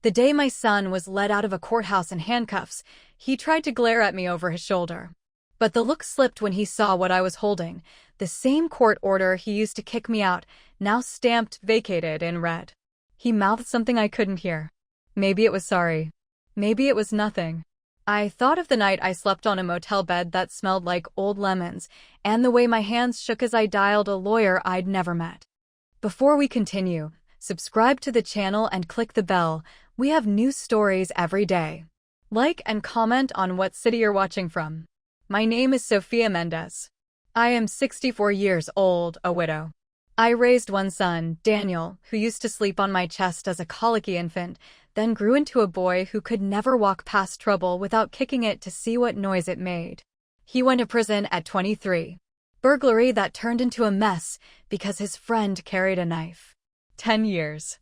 The day my son was led out of a courthouse in handcuffs, he tried to glare at me over his shoulder. But the look slipped when he saw what I was holding, the same court order he used to kick me out, now stamped vacated in red. He mouthed something I couldn't hear. Maybe it was sorry. Maybe it was nothing. I thought of the night I slept on a motel bed that smelled like old lemons, and the way my hands shook as I dialed a lawyer I'd never met. Before we continue, subscribe to the channel and click the bell. We have new stories every day. Like and comment on what city you're watching from. My name is Sophia Mendez. I am 64 years old, a widow. I raised one son, Daniel, who used to sleep on my chest as a colicky infant, then grew into a boy who could never walk past trouble without kicking it to see what noise it made. He went to prison at 23. Burglary that turned into a mess because his friend carried a knife. 10 years.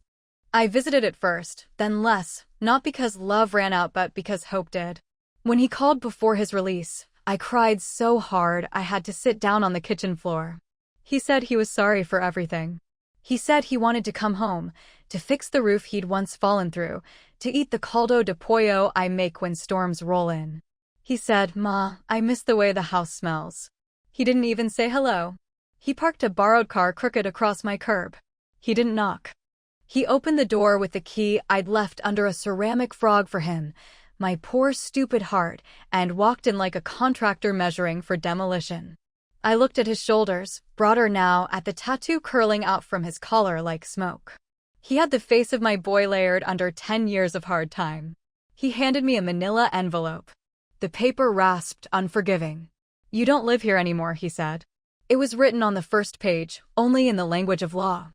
I visited at first, then less, not because love ran out but because hope did. When he called before his release, I cried so hard I had to sit down on the kitchen floor. He said he was sorry for everything. He said he wanted to come home, to fix the roof he'd once fallen through, to eat the caldo de pollo I make when storms roll in. He said, "Ma, I miss the way the house smells." He didn't even say hello. He parked a borrowed car crooked across my curb. He didn't knock. He opened the door with the key I'd left under a ceramic frog for him, my poor stupid heart, and walked in like a contractor measuring for demolition. I looked at his shoulders, broader now, at the tattoo curling out from his collar like smoke. He had the face of my boy layered under 10 years of hard time. He handed me a manila envelope. The paper rasped, unforgiving. "You don't live here anymore," he said. It was written on the first page, only in the language of law.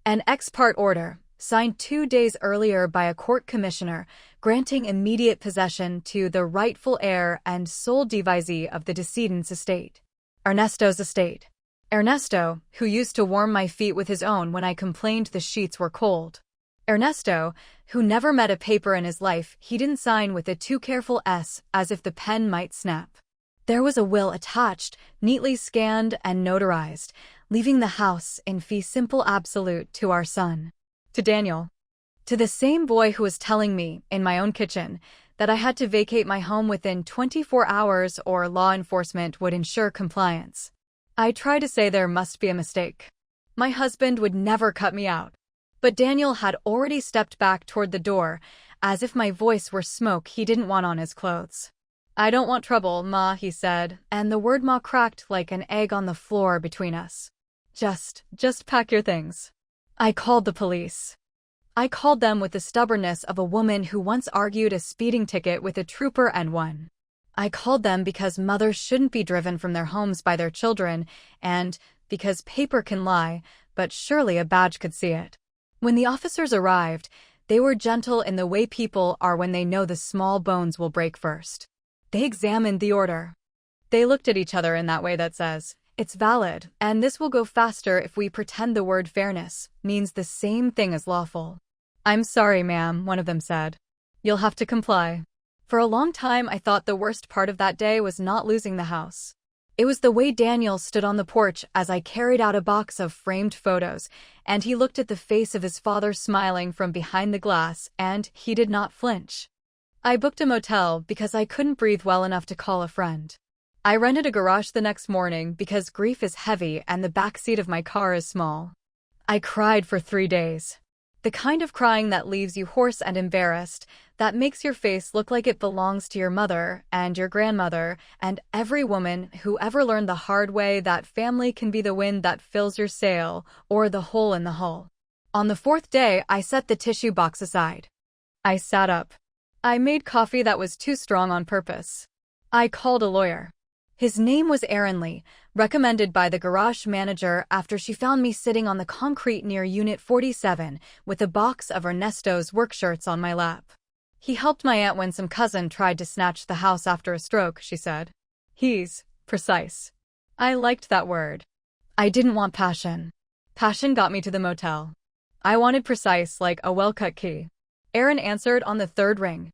An ex parte order, signed 2 days earlier by a court commissioner, granting immediate possession to the rightful heir and sole devisee of the decedent's estate. Ernesto's estate. Ernesto, who used to warm my feet with his own when I complained the sheets were cold. Ernesto, who never met a paper in his life he didn't sign with a too careful S, as if the pen might snap. There was a will attached, neatly scanned and notarized, leaving the house in fee simple absolute to our son. To Daniel. To the same boy who was telling me, in my own kitchen, that I had to vacate my home within 24 hours or law enforcement would ensure compliance. I tried to say there must be a mistake. My husband would never cut me out. But Daniel had already stepped back toward the door, as if my voice were smoke he didn't want on his clothes. "I don't want trouble, Ma," he said, and the word Ma cracked like an egg on the floor between us. Just pack your things." I called the police. I called them with the stubbornness of a woman who once argued a speeding ticket with a trooper and won. I called them because mothers shouldn't be driven from their homes by their children, and because paper can lie, but surely a badge could see it. When the officers arrived, they were gentle in the way people are when they know the small bones will break first. They examined the order. They looked at each other in that way that says, "It's valid, and this will go faster if we pretend the word fairness means the same thing as lawful." "I'm sorry, ma'am," one of them said. "You'll have to comply." For a long time I thought the worst part of that day was not losing the house. It was the way Daniel stood on the porch as I carried out a box of framed photos, and he looked at the face of his father smiling from behind the glass, and he did not flinch. I booked a motel because I couldn't breathe well enough to call a friend. I rented a garage the next morning because grief is heavy and the back seat of my car is small. I cried for 3 days. The kind of crying that leaves you hoarse and embarrassed, that makes your face look like it belongs to your mother and your grandmother and every woman who ever learned the hard way that family can be the wind that fills your sail or the hole in the hull. On the 4th day, I set the tissue box aside. I sat up. I made coffee that was too strong on purpose. I called a lawyer. His name was Aaron Lee, recommended by the garage manager after she found me sitting on the concrete near Unit 47 with a box of Ernesto's work shirts on my lap. "He helped my aunt when some cousin tried to snatch the house after a stroke," she said. "He's precise." I liked that word. I didn't want passion. Passion got me to the motel. I wanted precise, like a well-cut key. Aaron answered on the 3rd ring.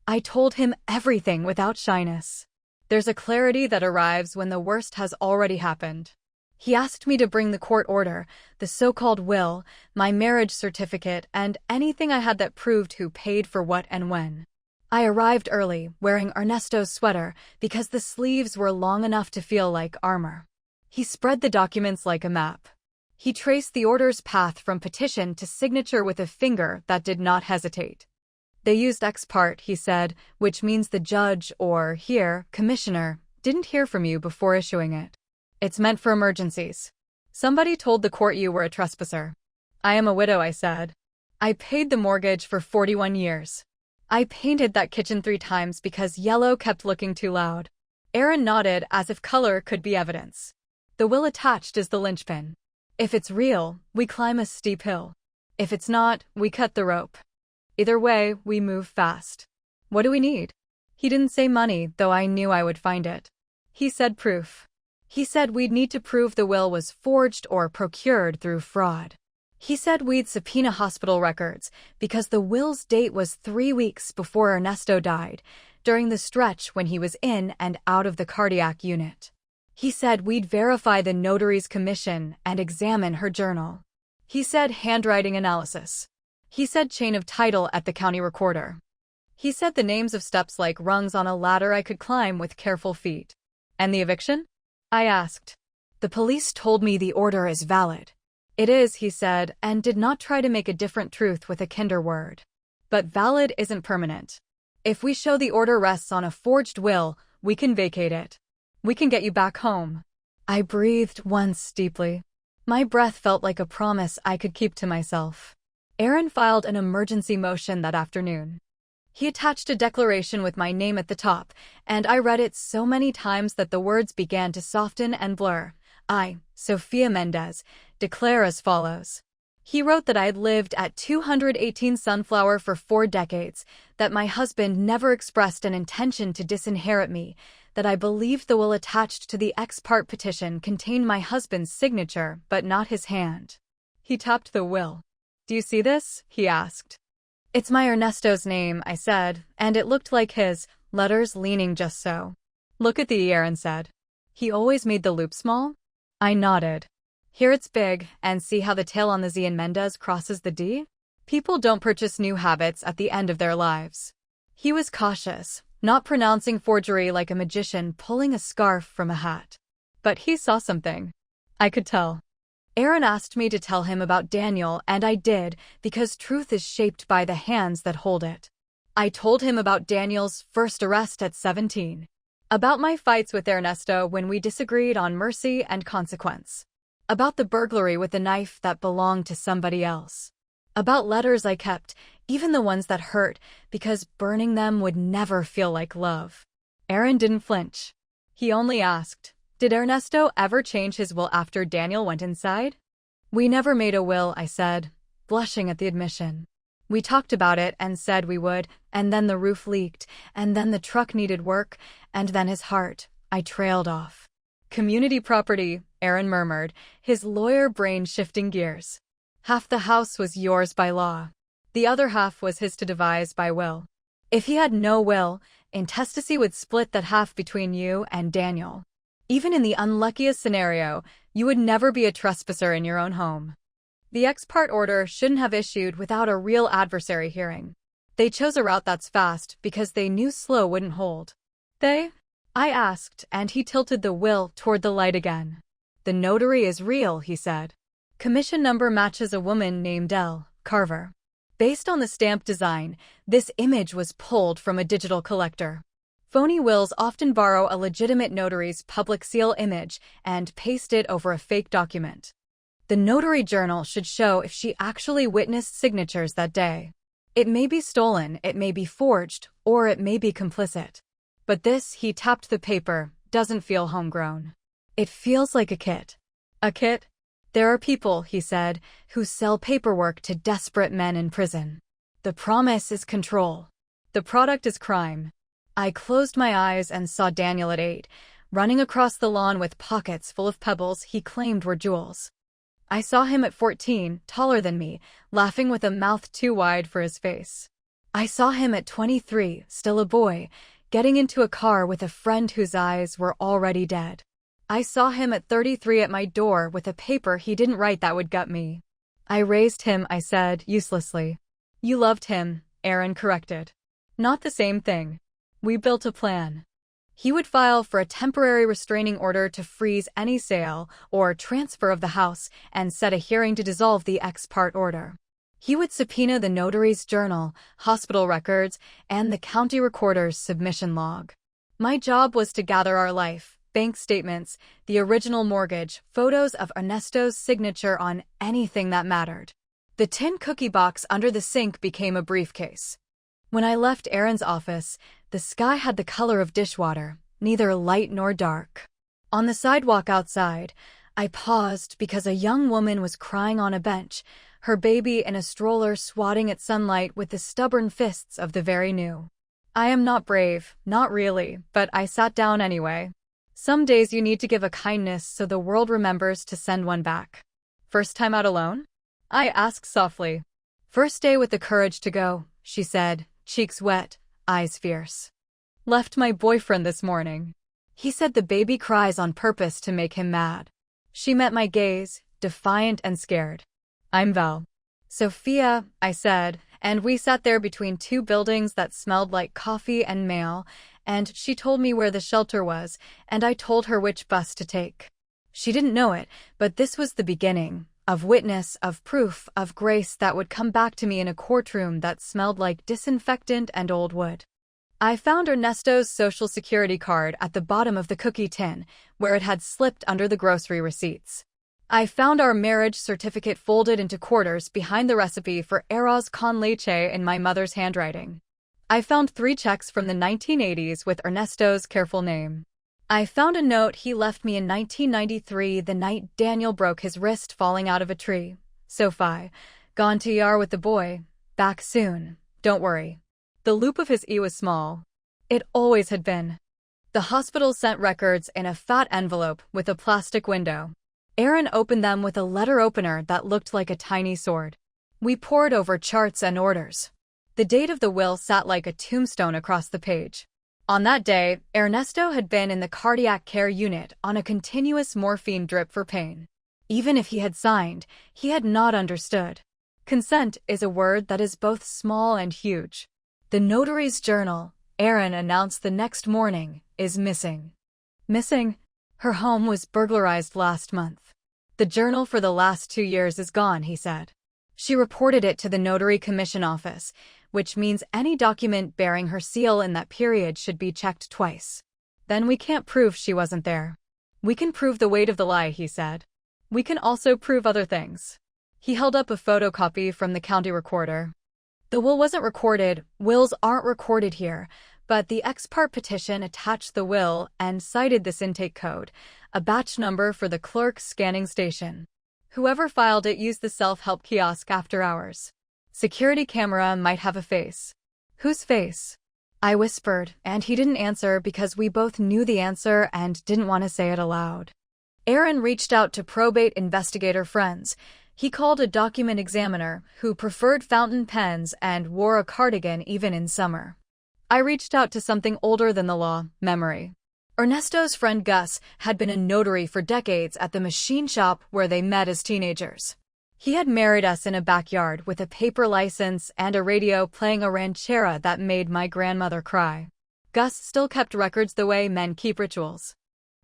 I told him everything without shyness. There's a clarity that arrives when the worst has already happened. He asked me to bring the court order, the so-called will, my marriage certificate, and anything I had that proved who paid for what and when. I arrived early, wearing Ernesto's sweater because the sleeves were long enough to feel like armor. He spread the documents like a map. He traced the order's path from petition to signature with a finger that did not hesitate. They used ex parte, he said, which means the judge or, here, commissioner, didn't hear from you before issuing it. It's meant for emergencies. Somebody told the court you were a trespasser. I am a widow, I said. I paid the mortgage for 41 years. I painted that kitchen 3 times because yellow kept looking too loud. Aaron nodded as if color could be evidence. The will attached is the linchpin. If it's real, we climb a steep hill. If it's not, we cut the rope. Either way, we move fast. What do we need? He didn't say money, though I knew I would find it. He said proof. He said we'd need to prove the will was forged or procured through fraud. He said we'd subpoena hospital records because the will's date was 3 weeks before Ernesto died, during the stretch when he was in and out of the cardiac unit. He said we'd verify the notary's commission and examine her journal. He said handwriting analysis. He said chain of title at the county recorder. He said the names of steps like rungs on a ladder I could climb with careful feet. And the eviction? I asked. The police told me the order is valid. It is, he said, and did not try to make a different truth with a kinder word. But valid isn't permanent. If we show the order rests on a forged will, we can vacate it. We can get you back home. I breathed once deeply. My breath felt like a promise I could keep to myself. Aaron filed an emergency motion that afternoon. He attached a declaration with my name at the top, and I read it so many times that the words began to soften and blur. I, Sophia Mendez, declare as follows. He wrote that I had lived at 218 Sunflower for 4 decades, that my husband never expressed an intention to disinherit me, that I believed the will attached to the ex parte petition contained my husband's signature but not his hand. He tapped the will. Do you see this? He asked. It's my Ernesto's name, I said, and it looked like his, letters leaning just so. Look at the E, Aaron said. He always made the loop small? I nodded. Here it's big, and see how the tail on the Z in Mendez crosses the D? People don't purchase new habits at the end of their lives. He was cautious, not pronouncing forgery like a magician pulling a scarf from a hat. But he saw something. I could tell. Aaron asked me to tell him about Daniel, and I did, because truth is shaped by the hands that hold it. I told him about Daniel's first arrest at 17. About my fights with Ernesto when we disagreed on mercy and consequence. About the burglary with the knife that belonged to somebody else. About letters I kept, even the ones that hurt, because burning them would never feel like love. Aaron didn't flinch. He only asked, did Ernesto ever change his will after Daniel went inside? We never made a will, I said, blushing at the admission. We talked about it and said we would, and then the roof leaked, and then the truck needed work, and then his heart. I trailed off. Community property, Aaron murmured, his lawyer brain shifting gears. Half the house was yours by law. The other half was his to devise by will. If he had no will, intestacy would split that half between you and Daniel. Even in the unluckiest scenario, you would never be a trespasser in your own home. The ex parte order shouldn't have issued without a real adversary hearing. They chose a route that's fast because they knew slow wouldn't hold. They? I asked, and he tilted the will toward the light again. The notary is real, he said. Commission number matches a woman named L. Carver. Based on the stamp design, this image was pulled from a digital collector. Phony wills often borrow a legitimate notary's public seal image and paste it over a fake document. The notary journal should show if she actually witnessed signatures that day. It may be stolen, it may be forged, or it may be complicit. But this, he tapped the paper, doesn't feel homegrown. It feels like a kit. A kit? There are people, he said, who sell paperwork to desperate men in prison. The promise is control. The product is crime. I closed my eyes and saw Daniel at 8, running across the lawn with pockets full of pebbles he claimed were jewels. I saw him at 14, taller than me, laughing with a mouth too wide for his face. I saw him at 23, still a boy, getting into a car with a friend whose eyes were already dead. I saw him at 33 at my door with a paper he didn't write that would gut me. I raised him, I said, uselessly. You loved him, Aaron corrected. Not the same thing. We built a plan. He would file for a temporary restraining order to freeze any sale or transfer of the house and set a hearing to dissolve the ex parte order. He would subpoena the notary's journal, hospital records, and the county recorder's submission log. My job was to gather our life, bank statements, the original mortgage, photos of Ernesto's signature on anything that mattered. The tin cookie box under the sink became a briefcase. When I left Aaron's office, the sky had the color of dishwater, neither light nor dark. On the sidewalk outside, I paused because a young woman was crying on a bench, her baby in a stroller swatting at sunlight with the stubborn fists of the very new. I am not brave, not really, but I sat down anyway. Some days you need to give a kindness so the world remembers to send one back. First time out alone? I asked softly. First day with the courage to go, she said, cheeks wet, eyes fierce. Left my boyfriend this morning. He said the baby cries on purpose to make him mad. She met my gaze, defiant and scared. I'm Val. Sophia, I said, and we sat there between two buildings that smelled like coffee and mail, and she told me where the shelter was, and I told her which bus to take. She didn't know it, but this was the beginning, of witness, of proof, of grace that would come back to me in a courtroom that smelled like disinfectant and old wood. I found Ernesto's social security card at the bottom of the cookie tin, where it had slipped under the grocery receipts. I found our marriage certificate folded into quarters behind the recipe for arroz con leche in my mother's handwriting. I found 3 checks from the 1980s with Ernesto's careful name. I found a note he left me in 1993, the night Daniel broke his wrist falling out of a tree. Sophie, gone to ER with the boy. Back soon. Don't worry. The loop of his E was small. It always had been. The hospital sent records in a fat envelope with a plastic window. Aaron opened them with a letter opener that looked like a tiny sword. We pored over charts and orders. The date of the will sat like a tombstone across the page. On that day, Ernesto had been in the cardiac care unit on a continuous morphine drip for pain. Even if he had signed, he had not understood. Consent is a word that is both small and huge. The notary's journal, Aaron announced the next morning, is missing. Missing? Her home was burglarized last month. The journal for the last 2 years is gone, he said. She reported it to the Notary Commission Office, which means any document bearing her seal in that period should be checked twice. Then we can't prove she wasn't there. We can prove the weight of the lie, he said. We can also prove other things. He held up a photocopy from the county recorder. The will wasn't recorded, wills aren't recorded here, but the ex parte petition attached the will and cited this intake code, a batch number for the clerk's scanning station. Whoever filed it used the self-help kiosk after hours. Security camera might have a face. Whose face? I whispered, and he didn't answer because we both knew the answer and didn't want to say it aloud. Aaron reached out to probate investigator friends. He called a document examiner who preferred fountain pens and wore a cardigan even in summer. I reached out to something older than the law, memory. Ernesto's friend Gus had been a notary for decades at the machine shop where they met as teenagers. He had married us in a backyard with a paper license and a radio playing a ranchera that made my grandmother cry. Gus still kept records the way men keep rituals.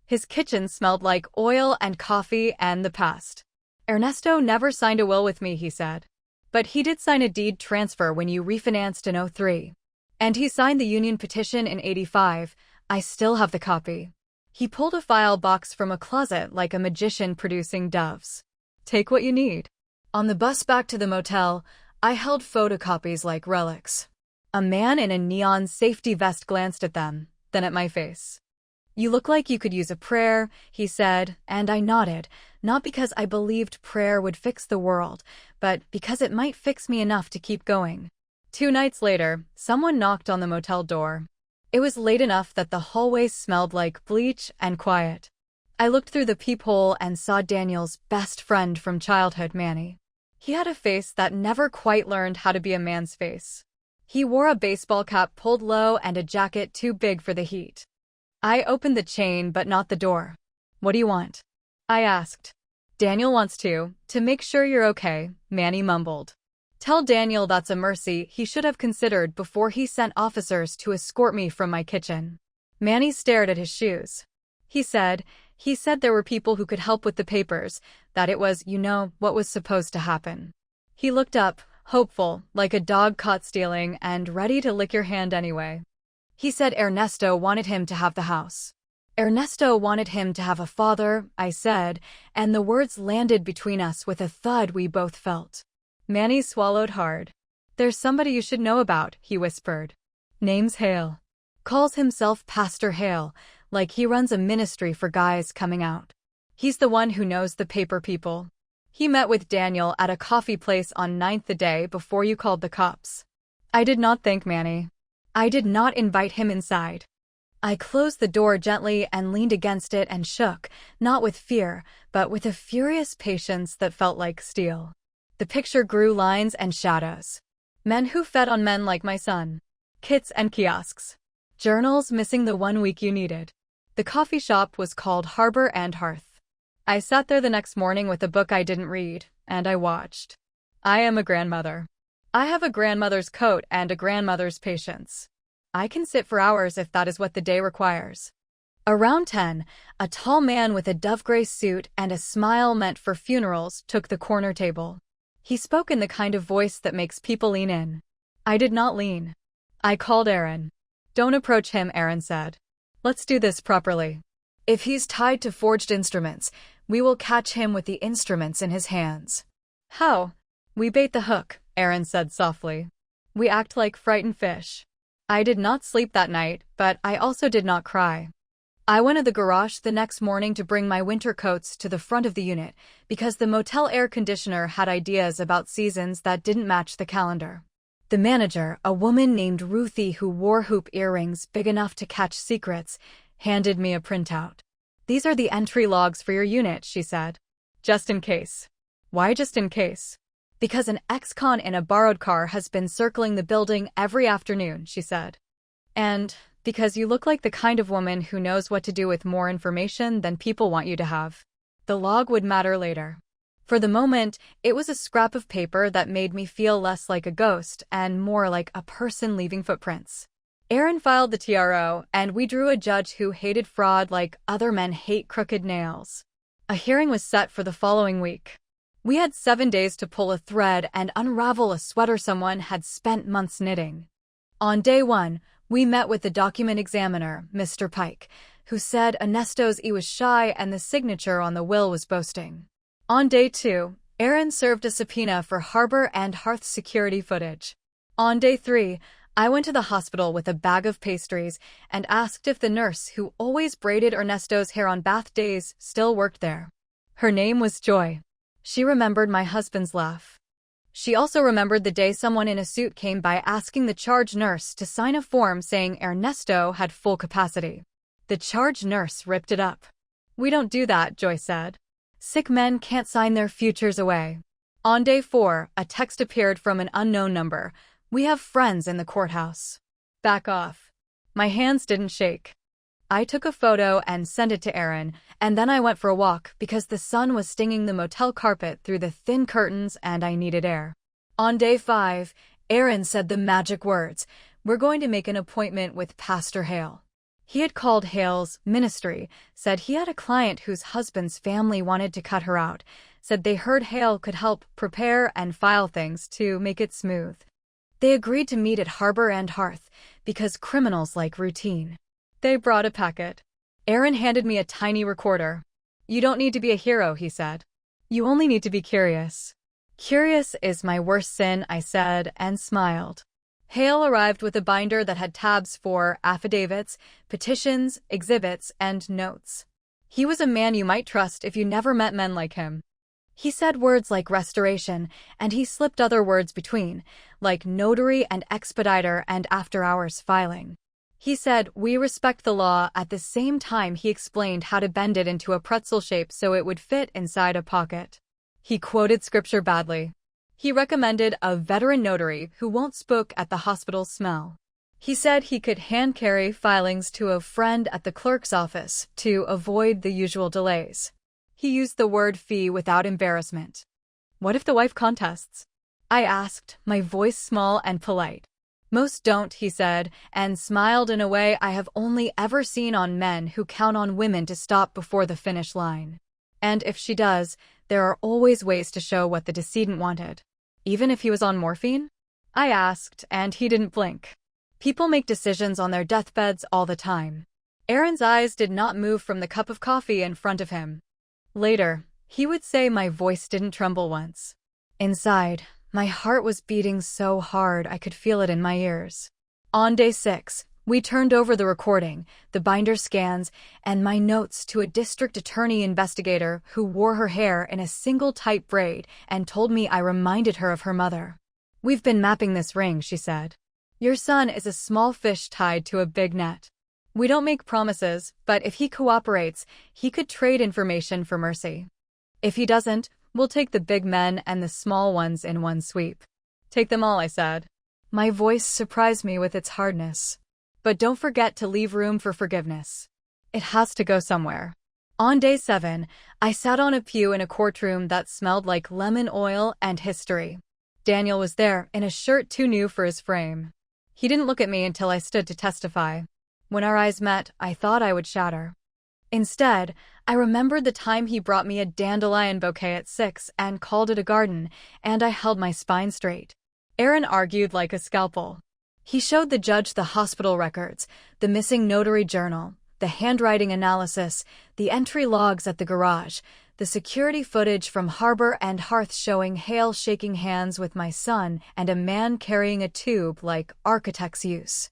His kitchen smelled like oil and coffee and the past. Ernesto never signed a will with me, he said. But he did sign a deed transfer when you refinanced in 03. And he signed the union petition in 85. I still have the copy. He pulled a file box from a closet like a magician producing doves. Take what you need. On the bus back to the motel, I held photocopies like relics. A man in a neon safety vest glanced at them, then at my face. You look like you could use a prayer, he said, and I nodded, not because I believed prayer would fix the world, but because it might fix me enough to keep going. 2 nights later, someone knocked on the motel door. It was late enough that the hallway smelled like bleach and quiet. I looked through the peephole and saw Daniel's best friend from childhood, Manny. He had a face that never quite learned how to be a man's face. He wore a baseball cap pulled low and a jacket too big for the heat. I opened the chain but not the door. What do you want? I asked. Daniel wants to make sure you're okay, Manny mumbled. Tell Daniel that's a mercy he should have considered before he sent officers to escort me from my kitchen. Manny stared at his shoes. He said there were people who could help with the papers, that it was, what was supposed to happen. He looked up, hopeful, like a dog caught stealing and ready to lick your hand anyway. He said Ernesto wanted him to have the house. Ernesto wanted him to have a father, I said, and the words landed between us with a thud we both felt. Manny swallowed hard. There's somebody you should know about, he whispered. Name's Hale. Calls himself Pastor Hale, like he runs a ministry for guys coming out. He's the one who knows the paper people. He met with Daniel at a coffee place on 9th the day before you called the cops. I did not thank Manny. I did not invite him inside. I closed the door gently and leaned against it and shook, not with fear, but with a furious patience that felt like steel. The picture grew lines and shadows. Men who fed on men like my son. Kits and kiosks. Journals missing the 1 week you needed. The coffee shop was called Harbor and Hearth. I sat there the next morning with a book I didn't read, and I watched. I am a grandmother. I have a grandmother's coat and a grandmother's patience. I can sit for hours if that is what the day requires. Around 10, a tall man with a dove-gray suit and a smile meant for funerals took the corner table. He spoke in the kind of voice that makes people lean in. I did not lean. I called Aaron. Don't approach him, Aaron said. Let's do this properly. If he's tied to forged instruments, we will catch him with the instruments in his hands. How? We bait the hook, Aaron said softly. We act like frightened fish. I did not sleep that night, but I also did not cry. I went to the garage the next morning to bring my winter coats to the front of the unit because the motel air conditioner had ideas about seasons that didn't match the calendar. The manager, a woman named Ruthie who wore hoop earrings big enough to catch secrets, handed me a printout. These are the entry logs for your unit, she said. Just in case. Why just in case? Because an ex-con in a borrowed car has been circling the building every afternoon, she said. And because you look like the kind of woman who knows what to do with more information than people want you to have. The log would matter later. For the moment, it was a scrap of paper that made me feel less like a ghost and more like a person leaving footprints. Aaron filed the TRO, and we drew a judge who hated fraud like other men hate crooked nails. A hearing was set for the following week. We had 7 days to pull a thread and unravel a sweater someone had spent months knitting. On day 1, we met with the document examiner, Mr. Pike, who said Ernesto's E was shy and the signature on the will was boasting. On day 2, Aaron served a subpoena for Harbor and Hearth security footage. On day 3, I went to the hospital with a bag of pastries and asked if the nurse who always braided Ernesto's hair on bath days still worked there. Her name was Joy. She remembered my husband's laugh. She also remembered the day someone in a suit came by asking the charge nurse to sign a form saying Ernesto had full capacity. The charge nurse ripped it up. We don't do that, Joy said. Sick men can't sign their futures away. On day 4, a text appeared from an unknown number. We have friends in the courthouse. Back off. My hands didn't shake. I took a photo and sent it to Aaron, and then I went for a walk because the sun was stinging the motel carpet through the thin curtains and I needed air. On day 5, Aaron said the magic words, "We're going to make an appointment with Pastor Hale." He had called Hale's ministry, said he had a client whose husband's family wanted to cut her out, said they heard Hale could help prepare and file things to make it smooth. They agreed to meet at Harbor and Hearth because criminals like routine. They brought a packet. Aaron handed me a tiny recorder. You don't need to be a hero, he said. You only need to be curious. Curious is my worst sin, I said, and smiled. Hale arrived with a binder that had tabs for affidavits, petitions, exhibits, and notes. He was a man you might trust if you never met men like him. He said words like restoration, and he slipped other words between, like notary and expediter and after-hours filing. He said, "We respect the law," at the same time he explained how to bend it into a pretzel shape so it would fit inside a pocket. He quoted scripture badly. He recommended a veteran notary who won't spook at the hospital smell. He said he could hand-carry filings to a friend at the clerk's office to avoid the usual delays. He used the word fee without embarrassment. "What if the wife contests?" I asked, my voice small and polite. "Most don't," he said, and smiled in a way I have only ever seen on men who count on women to stop before the finish line. "And if she does, there are always ways to show what the decedent wanted." "Even if he was on morphine?" I asked, and he didn't blink. People make decisions on their deathbeds all the time. Aaron's eyes did not move from the cup of coffee in front of him. Later, he would say my voice didn't tremble once. Inside, my heart was beating so hard I could feel it in my ears. On day 6, we turned over the recording, the binder scans, and my notes to a district attorney investigator who wore her hair in a single tight braid and told me I reminded her of her mother. "We've been mapping this ring," she said. "Your son is a small fish tied to a big net. We don't make promises, but if he cooperates, he could trade information for mercy. If he doesn't, we'll take the big men and the small ones in one sweep." "Take them all," I said. My voice surprised me with its hardness. "But don't forget to leave room for forgiveness. It has to go somewhere." On day 7, I sat on a pew in a courtroom that smelled like lemon oil and history. Daniel was there in a shirt too new for his frame. He didn't look at me until I stood to testify. When our eyes met, I thought I would shatter. Instead, I remembered the time he brought me a dandelion bouquet at 6 and called it a garden, and I held my spine straight. Aaron argued like a scalpel. He showed the judge the hospital records, the missing notary journal, the handwriting analysis, the entry logs at the garage, the security footage from Harbor and Hearth showing Hale shaking hands with my son and a man carrying a tube like architects use.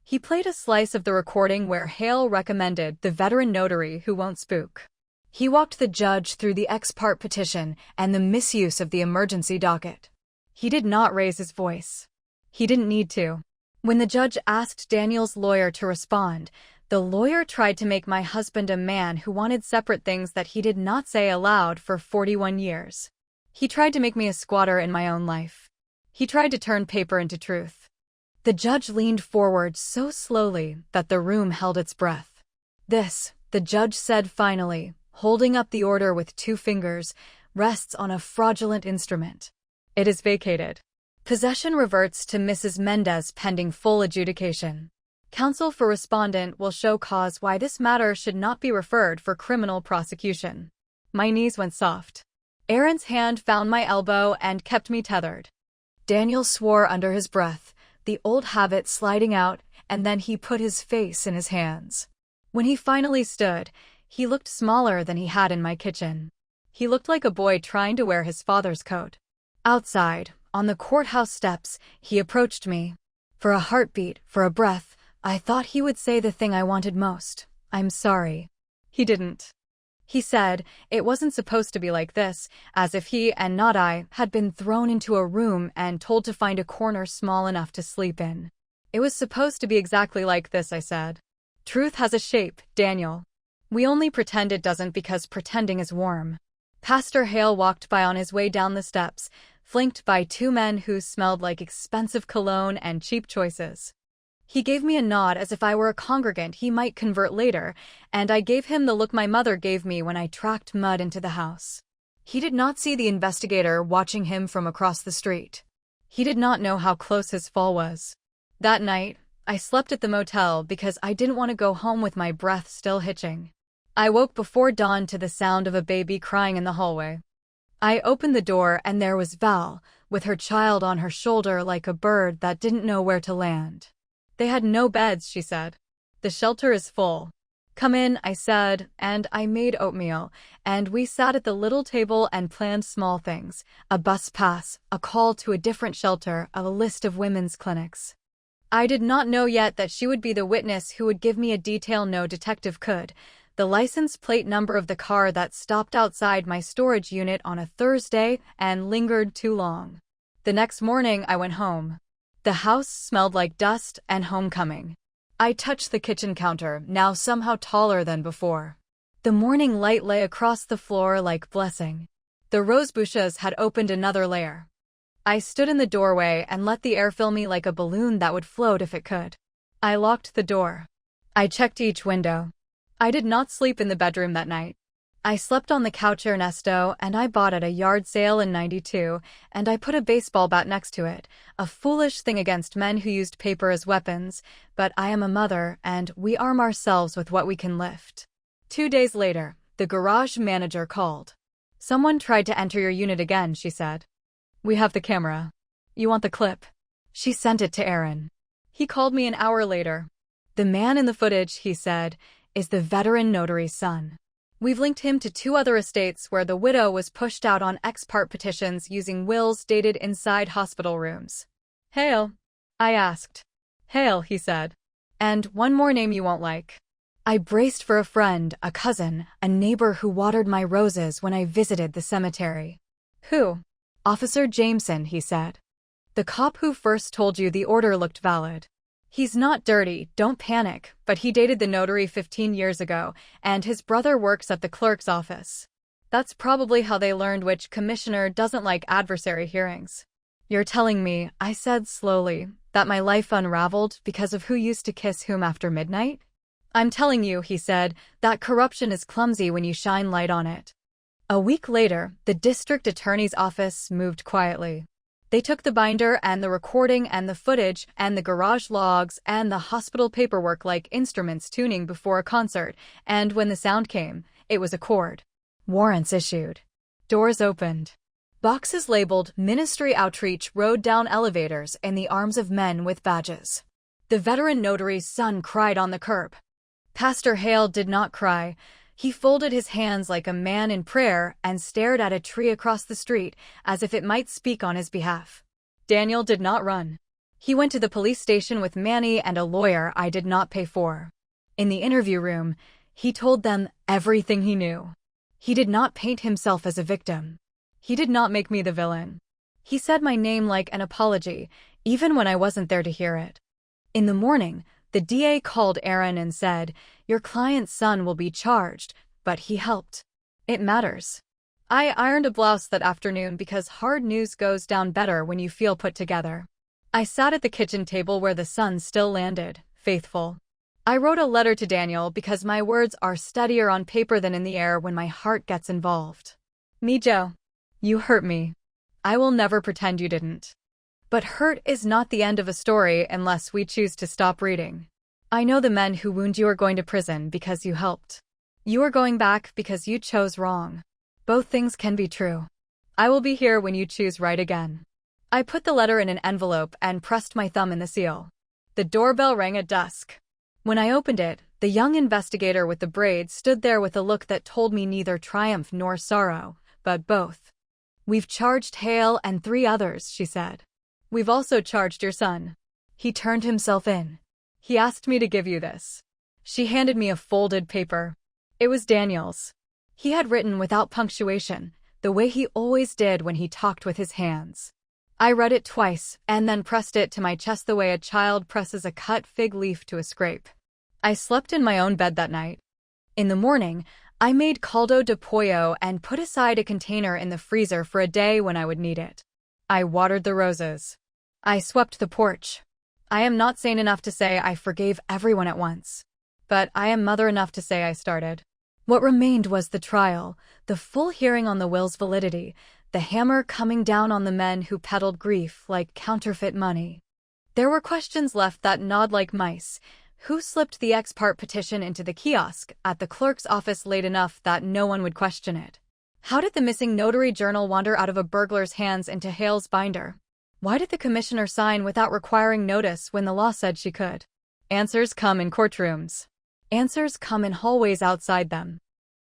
He played a slice of the recording where Hale recommended the veteran notary who won't spook. He walked the judge through the ex parte petition and the misuse of the emergency docket. He did not raise his voice. He didn't need to. When the judge asked Daniel's lawyer to respond, the lawyer tried to make my husband a man who wanted separate things that he did not say aloud for 41 years. He tried to make me a squatter in my own life. He tried to turn paper into truth. The judge leaned forward so slowly that the room held its breath. "This," the judge said finally, holding up the order with 2 fingers, "rests on a fraudulent instrument. It is vacated. Possession reverts to Mrs. Mendez pending full adjudication. Counsel for respondent will show cause why this matter should not be referred for criminal prosecution." My knees went soft. Aaron's hand found my elbow and kept me tethered. Daniel swore under his breath, the old habit sliding out, and then he put his face in his hands. When he finally stood, he looked smaller than he had in my kitchen. He looked like a boy trying to wear his father's coat. Outside, on the courthouse steps, he approached me. For a heartbeat, for a breath, I thought he would say the thing I wanted most. "I'm sorry." He didn't. He said it wasn't supposed to be like this, as if he, and not I, had been thrown into a room and told to find a corner small enough to sleep in. "It was supposed to be exactly like this," I said. "Truth has a shape, Daniel. We only pretend it doesn't because pretending is warm." Pastor Hale walked by on his way down the steps, flanked by 2 men who smelled like expensive cologne and cheap choices. He gave me a nod as if I were a congregant he might convert later, and I gave him the look my mother gave me when I tracked mud into the house. He did not see the investigator watching him from across the street. He did not know how close his fall was. That night, I slept at the motel because I didn't want to go home with my breath still hitching. I woke before dawn to the sound of a baby crying in the hallway. I opened the door and there was Val, with her child on her shoulder like a bird that didn't know where to land. "They had no beds," she said. "The shelter is full." "Come in," I said, and I made oatmeal, and we sat at the little table and planned small things, a bus pass, a call to a different shelter, a list of women's clinics. I did not know yet that she would be the witness who would give me a detail no detective could, the license plate number of the car that stopped outside my storage unit on a Thursday and lingered too long. The next morning I went home. The house smelled like dust and homecoming. I touched the kitchen counter, now somehow taller than before. The morning light lay across the floor like blessing. The rose bushes had opened another layer. I stood in the doorway and let the air fill me like a balloon that would float if it could. I locked the door. I checked each window. I did not sleep in the bedroom that night. I slept on the couch Ernesto, and I bought at a yard sale in '92, and I put a baseball bat next to it, a foolish thing against men who used paper as weapons, but I am a mother, and we arm ourselves with what we can lift. 2 days later, the garage manager called. Someone tried to enter your unit again, she said. We have the camera. You want the clip? She sent it to Aaron. He called me an hour later. The man in the footage, he said, is the veteran notary's son. We've linked him to 2 other estates where the widow was pushed out on ex parte petitions using wills dated inside hospital rooms. Hale? I asked. Hale, he said. And one more name you won't like. I braced for a friend, a cousin, a neighbor who watered my roses when I visited the cemetery. Who? Officer Jameson, he said. The cop who first told you the order looked valid. He's not dirty, don't panic, but he dated the notary 15 years ago, and his brother works at the clerk's office. That's probably how they learned which commissioner doesn't like adversary hearings. You're telling me, I said slowly, that my life unraveled because of who used to kiss whom after midnight? I'm telling you, he said, that corruption is clumsy when you shine light on it. A week later, the district attorney's office moved quietly. They took the binder and the recording and the footage and the garage logs and the hospital paperwork like instruments tuning before a concert, and when the sound came, it was a chord. Warrants issued. Doors opened. Boxes labeled Ministry Outreach rode down elevators in the arms of men with badges. The veteran notary's son cried on the curb. Pastor Hale did not cry. He folded his hands like a man in prayer and stared at a tree across the street as if it might speak on his behalf. Daniel did not run. He went to the police station with Manny and a lawyer I did not pay for. In the interview room, he told them everything he knew. He did not paint himself as a victim. He did not make me the villain. He said my name like an apology, even when I wasn't there to hear it. In the morning, the DA called Aaron and said, your client's son will be charged, but he helped. It matters. I ironed a blouse that afternoon because hard news goes down better when you feel put together. I sat at the kitchen table where the sun still landed, faithful. I wrote a letter to Daniel because my words are steadier on paper than in the air when my heart gets involved. Me, Joe. You hurt me. I will never pretend you didn't. But hurt is not the end of a story unless we choose to stop reading. I know the men who wound you are going to prison because you helped. You are going back because you chose wrong. Both things can be true. I will be here when you choose right again. I put the letter in an envelope and pressed my thumb in the seal. The doorbell rang at dusk. When I opened it, the young investigator with the braids stood there with a look that told me neither triumph nor sorrow, but both. We've charged Hale and 3 others, she said. We've also charged your son. He turned himself in. He asked me to give you this. She handed me a folded paper. It was Daniel's. He had written without punctuation, the way he always did when he talked with his hands. I read it twice, and then pressed it to my chest the way a child presses a cut fig leaf to a scrape. I slept in my own bed that night. In the morning, I made caldo de pollo and put aside a container in the freezer for a day when I would need it. I watered the roses. I swept the porch. I am not sane enough to say I forgave everyone at once. But I am mother enough to say I started. What remained was the trial, the full hearing on the will's validity, the hammer coming down on the men who peddled grief like counterfeit money. There were questions left that gnawed like mice. Who slipped the ex parte petition into the kiosk at the clerk's office late enough that no one would question it? How did the missing notary journal wander out of a burglar's hands into Hale's binder? Why did the commissioner sign without requiring notice when the law said she could? Answers come in courtrooms. Answers come in hallways outside them.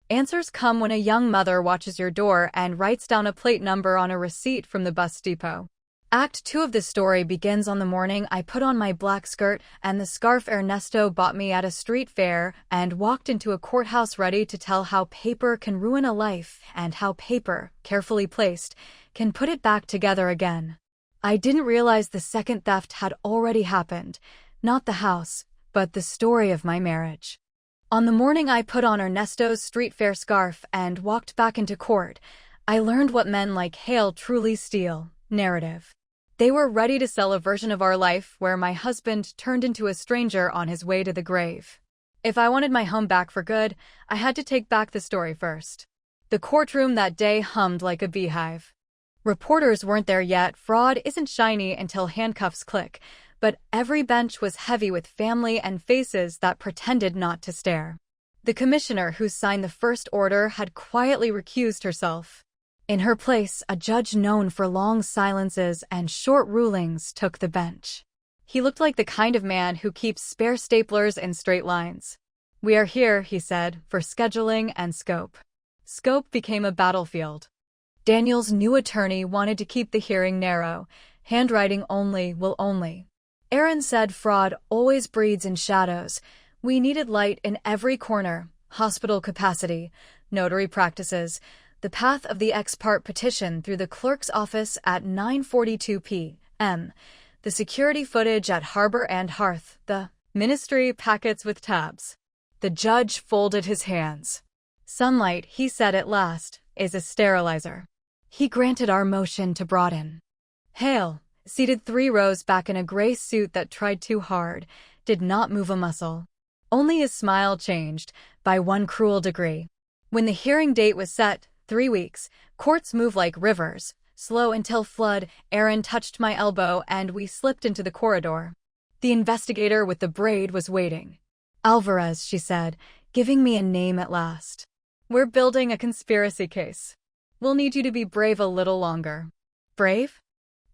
Answers come when a young mother watches your door and writes down a plate number on a receipt from the bus depot. Act 2 of the story begins on the morning I put on my black skirt and the scarf Ernesto bought me at a street fair and walked into a courthouse ready to tell how paper can ruin a life and how paper, carefully placed, can put it back together again. I didn't realize the second theft had already happened, not the house, but the story of my marriage. On the morning I put on Ernesto's street fair scarf and walked back into court, I learned what men like Hale truly steal: narrative. They were ready to sell a version of our life where my husband turned into a stranger on his way to the grave. If I wanted my home back for good, I had to take back the story first. The courtroom that day hummed like a beehive. Reporters weren't there yet. Fraud isn't shiny until handcuffs click, but every bench was heavy with family and faces that pretended not to stare. The commissioner who signed the first order had quietly recused herself. In her place, a judge known for long silences and short rulings took the bench. He looked like the kind of man who keeps spare staplers in straight lines. "We are here," he said, "for scheduling and scope." Scope became a battlefield. Daniel's new attorney wanted to keep the hearing narrow. Handwriting only will only. Aaron said fraud always breeds in shadows. We needed light in every corner. Hospital capacity, notary practices, the path of the ex parte petition through the clerk's office at 9:42 p.m., the security footage at Harbor and Hearth, the ministry packets with tabs. The judge folded his hands. "Sunlight," he said at last, "is a sterilizer." He granted our motion to broaden. Hale, seated 3 rows back in a gray suit that tried too hard, did not move a muscle. Only his smile changed, by one cruel degree. When the hearing date was set, 3 weeks, courts move like rivers, slow until flood. Aaron touched my elbow and we slipped into the corridor. The investigator with the braid was waiting. "Alvarez," she said, giving me a name at last. "We're building a conspiracy case. We'll need you to be brave a little longer." "Brave?"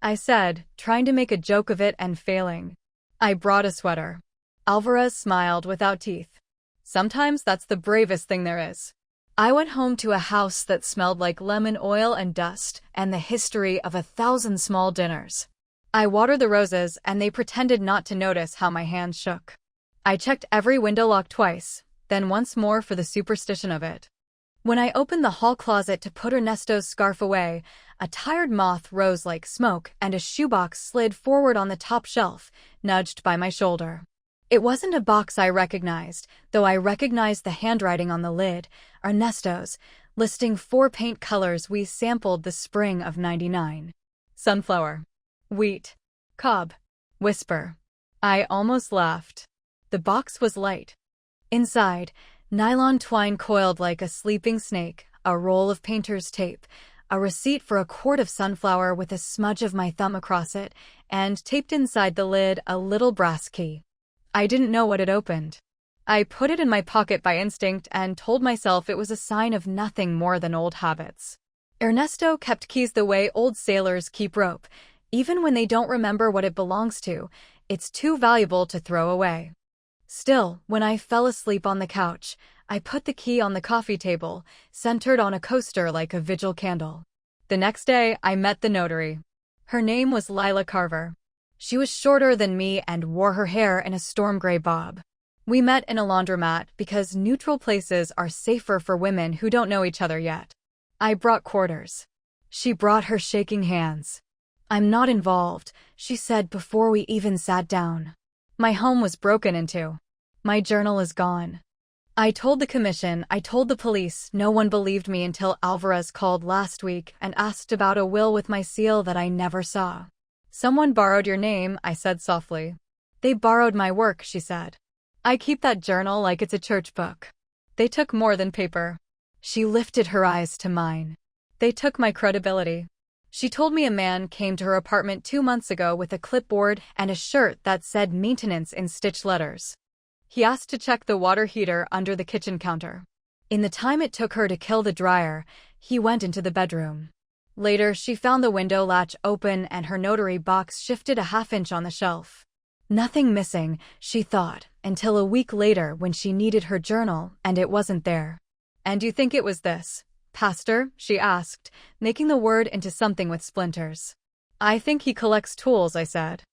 I said, trying to make a joke of it and failing. "I brought a sweater." Alvarez smiled without teeth. "Sometimes that's the bravest thing there is." I went home to a house that smelled like lemon oil and dust and the history of 1,000 small dinners. I watered the roses and they pretended not to notice how my hands shook. I checked every window lock twice, then once more for the superstition of it. When I opened the hall closet to put Ernesto's scarf away, a tired moth rose like smoke and a shoebox slid forward on the top shelf, nudged by my shoulder. It wasn't a box I recognized, though I recognized the handwriting on the lid, Ernesto's, listing 4 paint colors we sampled the spring of '99. Sunflower, wheat, cob, whisper. I almost laughed. The box was light. Inside, nylon twine coiled like a sleeping snake, a roll of painter's tape, a receipt for a quart of sunflower with a smudge of my thumb across it, and taped inside the lid a little brass key. I didn't know what it opened. I put it in my pocket by instinct and told myself it was a sign of nothing more than old habits. Ernesto kept keys the way old sailors keep rope. Even when they don't remember what it belongs to, it's too valuable to throw away. Still, when I fell asleep on the couch, I put the key on the coffee table, centered on a coaster like a vigil candle. The next day, I met the notary. Her name was Lila Carver. She was shorter than me and wore her hair in a storm gray bob. We met in a laundromat because neutral places are safer for women who don't know each other yet. I brought quarters. She brought her shaking hands. "I'm not involved," she said before we even sat down. "My home was broken into. My journal is gone." I told the commission, I told the police. No one believed me until Alvarez called last week and asked about a will with my seal that I never saw. "Someone borrowed your name," I said softly. "They borrowed my work," she said. "I keep that journal like it's a church book. They took more than paper." She lifted her eyes to mine. "They took my credibility." She told me a man came to her apartment 2 months ago with a clipboard and a shirt that said maintenance in stitched letters. He asked to check the water heater under the kitchen counter. In the time it took her to kill the dryer, he went into the bedroom. Later, she found the window latch open and her notary box shifted a half-inch on the shelf. Nothing missing, she thought, until a week later when she needed her journal and it wasn't there. "And you think it was this, Pastor?" she asked, making the word into something with splinters. "I think he collects tools," I said.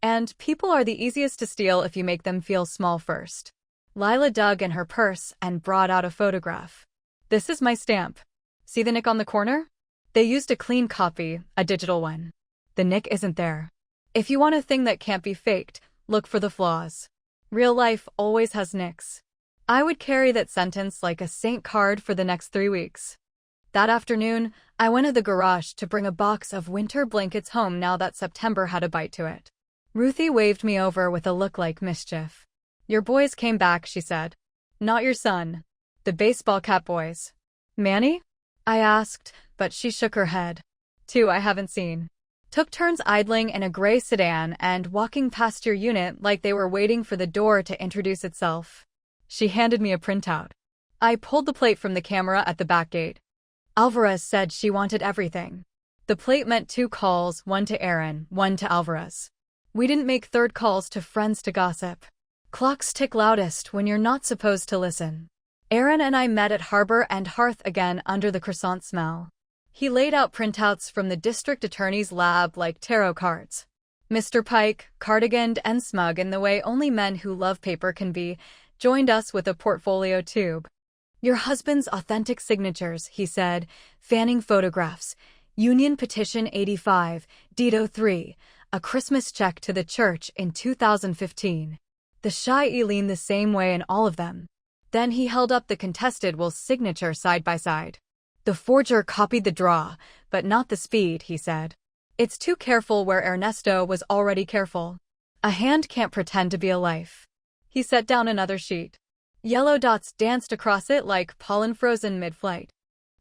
"And people are the easiest to steal if you make them feel small first." Lila dug in her purse and brought out a photograph. "This is my stamp. See the nick on the corner? They used a clean copy, a digital one. The nick isn't there. If you want a thing that can't be faked, look for the flaws. Real life always has nicks." I would carry that sentence like a saint card for the next 3 weeks. That afternoon, I went to the garage to bring a box of winter blankets home now that September had a bite to it. Ruthie waved me over with a look like mischief. Your boys came back, she said. Not your son. The baseball cap boys. Manny? I asked, but she shook her head. Two I haven't seen. Took turns idling in a gray sedan and walking past your unit like they were waiting for the door to introduce itself. She handed me a printout. I pulled the plate from the camera at the back gate. Alvarez said she wanted everything. The plate meant 2 calls, one to Aaron, one to Alvarez. We didn't make third calls to friends to gossip. Clocks tick loudest when you're not supposed to listen. Aaron and I met at Harbor and Hearth again under the croissant smell. He laid out printouts from the district attorney's lab like tarot cards. Mr. Pike, cardiganed and smug in the way only men who love paper can be, joined us with a portfolio tube. Your husband's authentic signatures, he said, fanning photographs. Union Petition 85, Dito 3, a Christmas check to the church in 2015. The shy leaned the same way in all of them. Then he held up the contested will's signature side by side. The forger copied the draw, but not the speed, he said. It's too careful where Ernesto was already careful. A hand can't pretend to be a life. He set down another sheet. Yellow dots danced across it like pollen frozen mid-flight.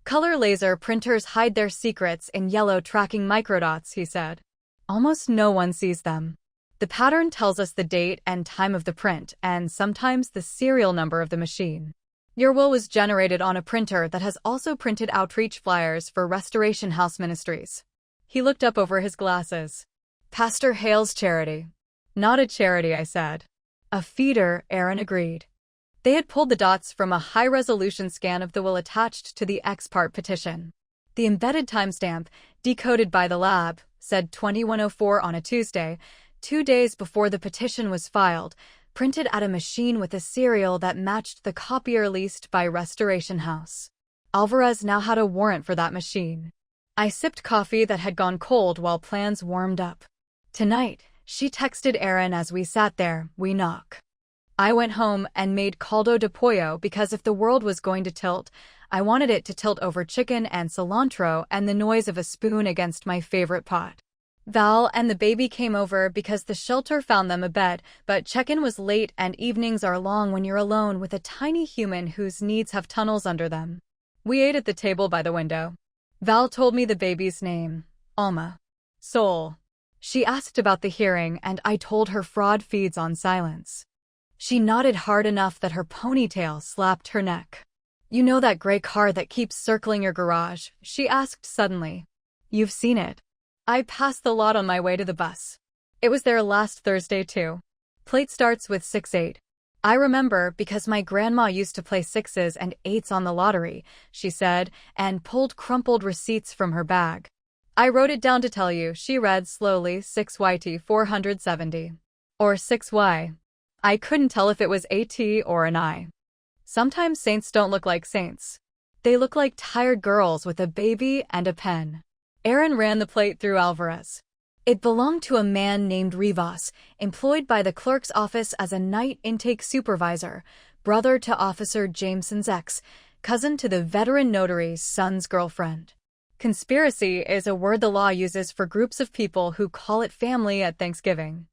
Color laser printers hide their secrets in yellow tracking microdots, he said. Almost no one sees them. The pattern tells us the date and time of the print, and sometimes the serial number of the machine. Your will was generated on a printer that has also printed outreach flyers for Restoration House Ministries. He looked up over his glasses. Pastor Hale's charity. Not a charity, I said. A feeder, Aaron agreed. They had pulled the dots from a high-resolution scan of the will attached to the ex parte petition. The embedded timestamp, decoded by the lab, said 2104 on a Tuesday, 2 days before the petition was filed, printed at a machine with a serial that matched the copier leased by Restoration House. Alvarez now had a warrant for that machine. I sipped coffee that had gone cold while plans warmed up. Tonight, she texted Aaron as we sat there, we knock. I went home and made caldo de pollo because if the world was going to tilt, I wanted it to tilt over chicken and cilantro and the noise of a spoon against my favorite pot. Val and the baby came over because the shelter found them a bed, but check-in was late and evenings are long when you're alone with a tiny human whose needs have tunnels under them. We ate at the table by the window. Val told me the baby's name, Alma. Soul. She asked about the hearing and I told her fraud feeds on silence. She nodded hard enough that her ponytail slapped her neck. You know that gray car that keeps circling your garage? She asked suddenly. You've seen it. I passed the lot on my way to the bus. It was there last Thursday too. Plate starts with 68. I remember because my grandma used to play 6s and 8s on the lottery, she said, and pulled crumpled receipts from her bag. I wrote it down to tell you, she read slowly, 6YT 470. Or 6Y. I couldn't tell if it was a T or an I. Sometimes saints don't look like saints. They look like tired girls with a baby and a pen. Aaron ran the plate through Alvarez. It belonged to a man named Rivas, employed by the clerk's office as a night intake supervisor, brother to Officer Jameson's ex, cousin to the veteran notary's son's girlfriend. Conspiracy is a word the law uses for groups of people who call it family at Thanksgiving.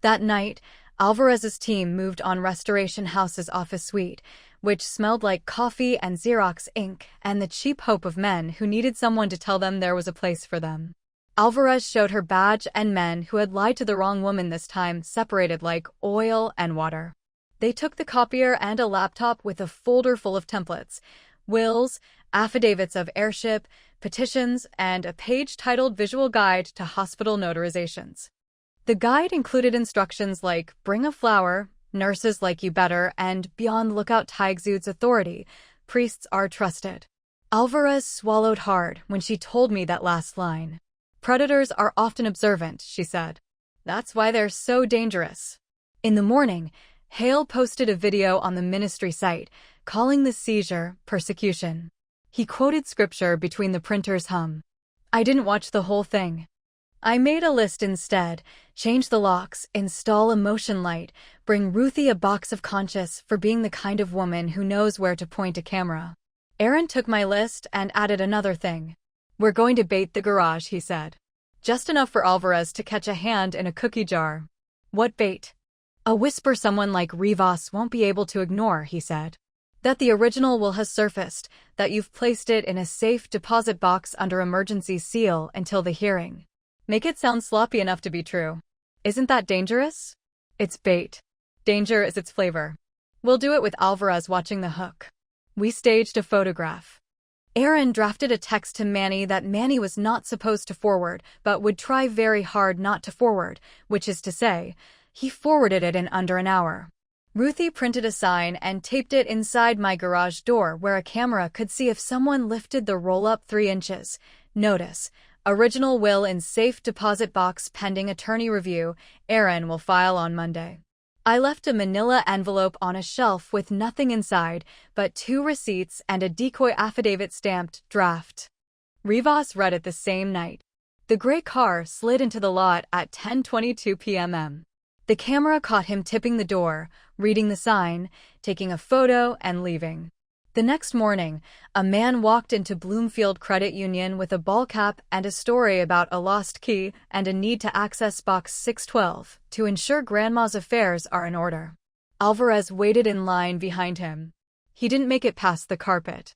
That night, Alvarez's team moved on Restoration House's office suite, which smelled like coffee and Xerox ink and the cheap hope of men who needed someone to tell them there was a place for them. Alvarez showed her badge and men who had lied to the wrong woman this time separated like oil and water. They took the copier and a laptop with a folder full of templates, wills, affidavits of heirship, petitions, and a page titled Visual Guide to Hospital Notarizations. The guide included instructions like bring a flower, nurses like you better, and beyond lookout tie exudes authority, priests are trusted. Alvarez swallowed hard when she told me that last line. Predators are often observant, she said. That's why they're so dangerous. In the morning, Hale posted a video on the ministry site, calling the seizure persecution. He quoted scripture between the printer's hum. I didn't watch the whole thing. I made a list instead, change the locks, install a motion light, bring Ruthie a box of conscious for being the kind of woman who knows where to point a camera. Aaron took my list and added another thing. We're going to bait the garage, he said. Just enough for Alvarez to catch a hand in a cookie jar. What bait? A whisper someone like Rivas won't be able to ignore, he said. That the original will has surfaced, that you've placed it in a safe deposit box under emergency seal until the hearing. Make it sound sloppy enough to be true. Isn't that dangerous? It's bait. Danger is its flavor. We'll do it with Alvarez watching the hook. We staged a photograph. Aaron drafted a text to Manny that Manny was not supposed to forward, but would try very hard not to forward, which is to say, he forwarded it in under an hour. Ruthie printed a sign and taped it inside my garage door where a camera could see if someone lifted the roll-up 3 inches. Notice, original will in safe deposit box pending attorney review. Aaron will file on Monday. I left a manila envelope on a shelf with nothing inside but 2 receipts and a decoy affidavit stamped draft. Rivas read it the same night. The gray car slid into the lot at 10:22 p.m. The camera caught him tipping the door, reading the sign, taking a photo, and leaving. The next morning, a man walked into Bloomfield Credit Union with a ball cap and a story about a lost key and a need to access box 612 to ensure Grandma's affairs are in order. Alvarez waited in line behind him. He didn't make it past the carpet.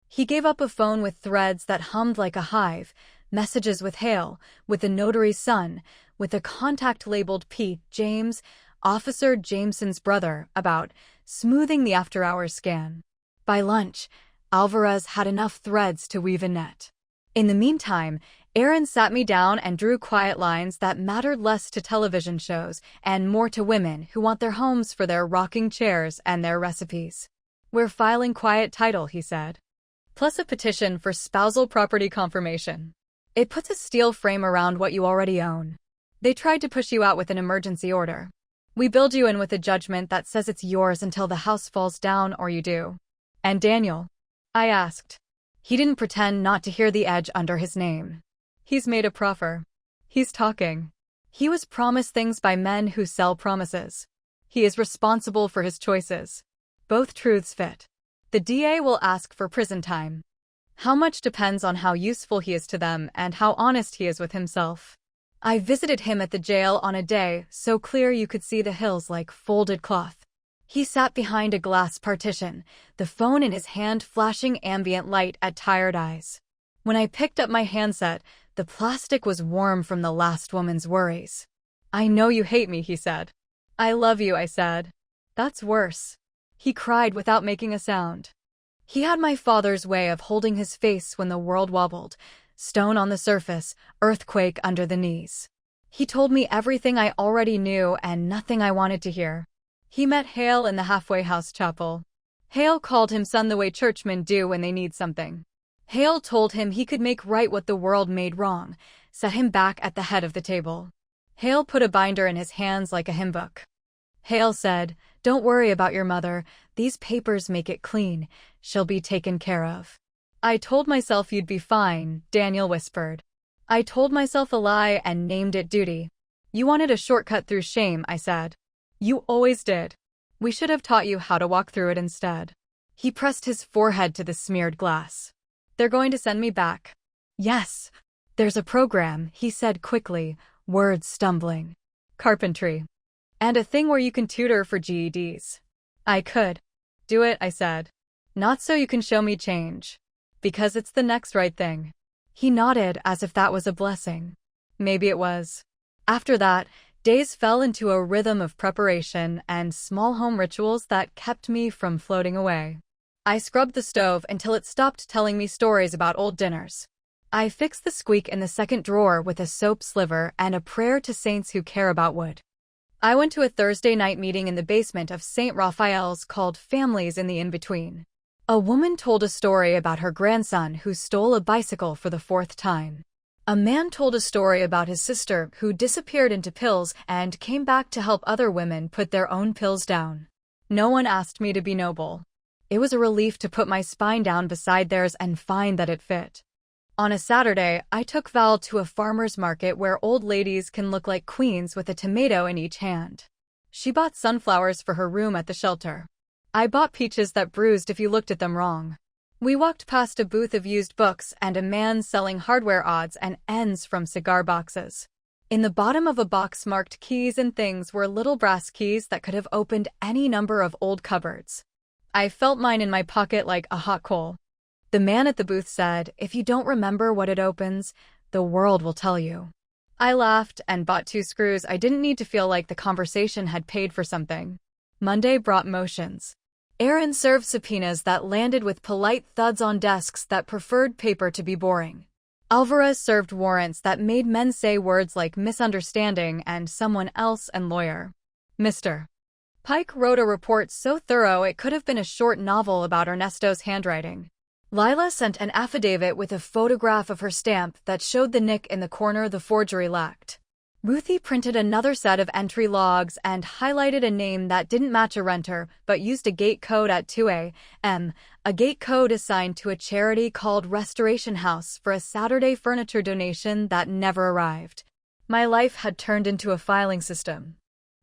He gave up a phone with threads that hummed like a hive, messages with Hale, with the notary's son, with a contact labeled P. James, Officer Jameson's brother, about smoothing the after-hours scan. By lunch, Alvarez had enough threads to weave a net. In the meantime, Aaron sat me down and drew quiet lines that mattered less to television shows and more to women who want their homes for their rocking chairs and their recipes. We're filing quiet title, he said. Plus a petition for spousal property confirmation. It puts a steel frame around what you already own. They tried to push you out with an emergency order. We build you in with a judgment that says it's yours until the house falls down or you do. And Daniel? I asked. He didn't pretend not to hear the edge under his name. He's made a proffer. He's talking. He was promised things by men who sell promises. He is responsible for his choices. Both truths fit. The DA will ask for prison time. How much depends on how useful he is to them and how honest he is with himself. I visited him at the jail on a day so clear you could see the hills like folded cloth. He sat behind a glass partition, the phone in his hand flashing ambient light at tired eyes. When I picked up my handset, the plastic was warm from the last woman's worries. I know you hate me, he said. I love you, I said. That's worse. He cried without making a sound. He had my father's way of holding his face when the world wobbled, stone on the surface, earthquake under the knees. He told me everything I already knew and nothing I wanted to hear. He met Hale in the halfway house chapel. Hale called him son the way churchmen do when they need something. Hale told him he could make right what the world made wrong, set him back at the head of the table. Hale put a binder in his hands like a hymn book. Hale said, "Don't worry about your mother. These papers make it clean. She'll be taken care of." I told myself you'd be fine, Daniel whispered. I told myself a lie and named it duty. You wanted a shortcut through shame, I said. You always did. We should have taught you how to walk through it instead. He pressed his forehead to the smeared glass. They're going to send me back. Yes. There's a program, he said quickly, words stumbling. Carpentry. And a thing where you can tutor for GEDs. I could. Do it, I said. Not so you can show me change. Because it's the next right thing. He nodded as if that was a blessing. Maybe it was. After that, days fell into a rhythm of preparation and small home rituals that kept me from floating away. I scrubbed the stove until it stopped telling me stories about old dinners. I fixed the squeak in the second drawer with a soap sliver and a prayer to saints who care about wood. I went to a Thursday night meeting in the basement of St. Raphael's called Families in the In-Between. A woman told a story about her grandson who stole a bicycle for the 4th time. A man told a story about his sister who disappeared into pills and came back to help other women put their own pills down. No one asked me to be noble. It was a relief to put my spine down beside theirs and find that it fit. On a Saturday, I took Val to a farmer's market where old ladies can look like queens with a tomato in each hand. She bought sunflowers for her room at the shelter. I bought peaches that bruised if you looked at them wrong. We walked past a booth of used books and a man selling hardware odds and ends from cigar boxes. In the bottom of a box marked keys and things were little brass keys that could have opened any number of old cupboards. I felt mine in my pocket like a hot coal. The man at the booth said, "If you don't remember what it opens, the world will tell you." I laughed and bought 2 screws. I didn't need to feel like the conversation had paid for something. Monday brought motions. Aaron served subpoenas that landed with polite thuds on desks that preferred paper to be boring. Alvarez served warrants that made men say words like misunderstanding and someone else and lawyer. Mr. Pike wrote a report so thorough it could have been a short novel about Ernesto's handwriting. Lila sent an affidavit with a photograph of her stamp that showed the nick in the corner the forgery lacked. Ruthie printed another set of entry logs and highlighted a name that didn't match a renter but used a gate code at 2 a.m., a gate code assigned to a charity called Restoration House for a Saturday furniture donation that never arrived. My life had turned into a filing system.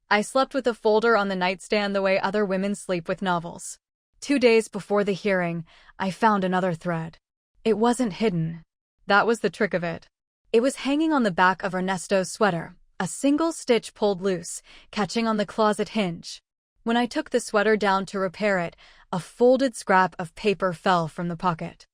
I slept with a folder on the nightstand the way other women sleep with novels. 2 days before the hearing, I found another thread. It wasn't hidden. That was the trick of it. It was hanging on the back of Ernesto's sweater, a single stitch pulled loose, catching on the closet hinge. When I took the sweater down to repair it, a folded scrap of paper fell from the pocket.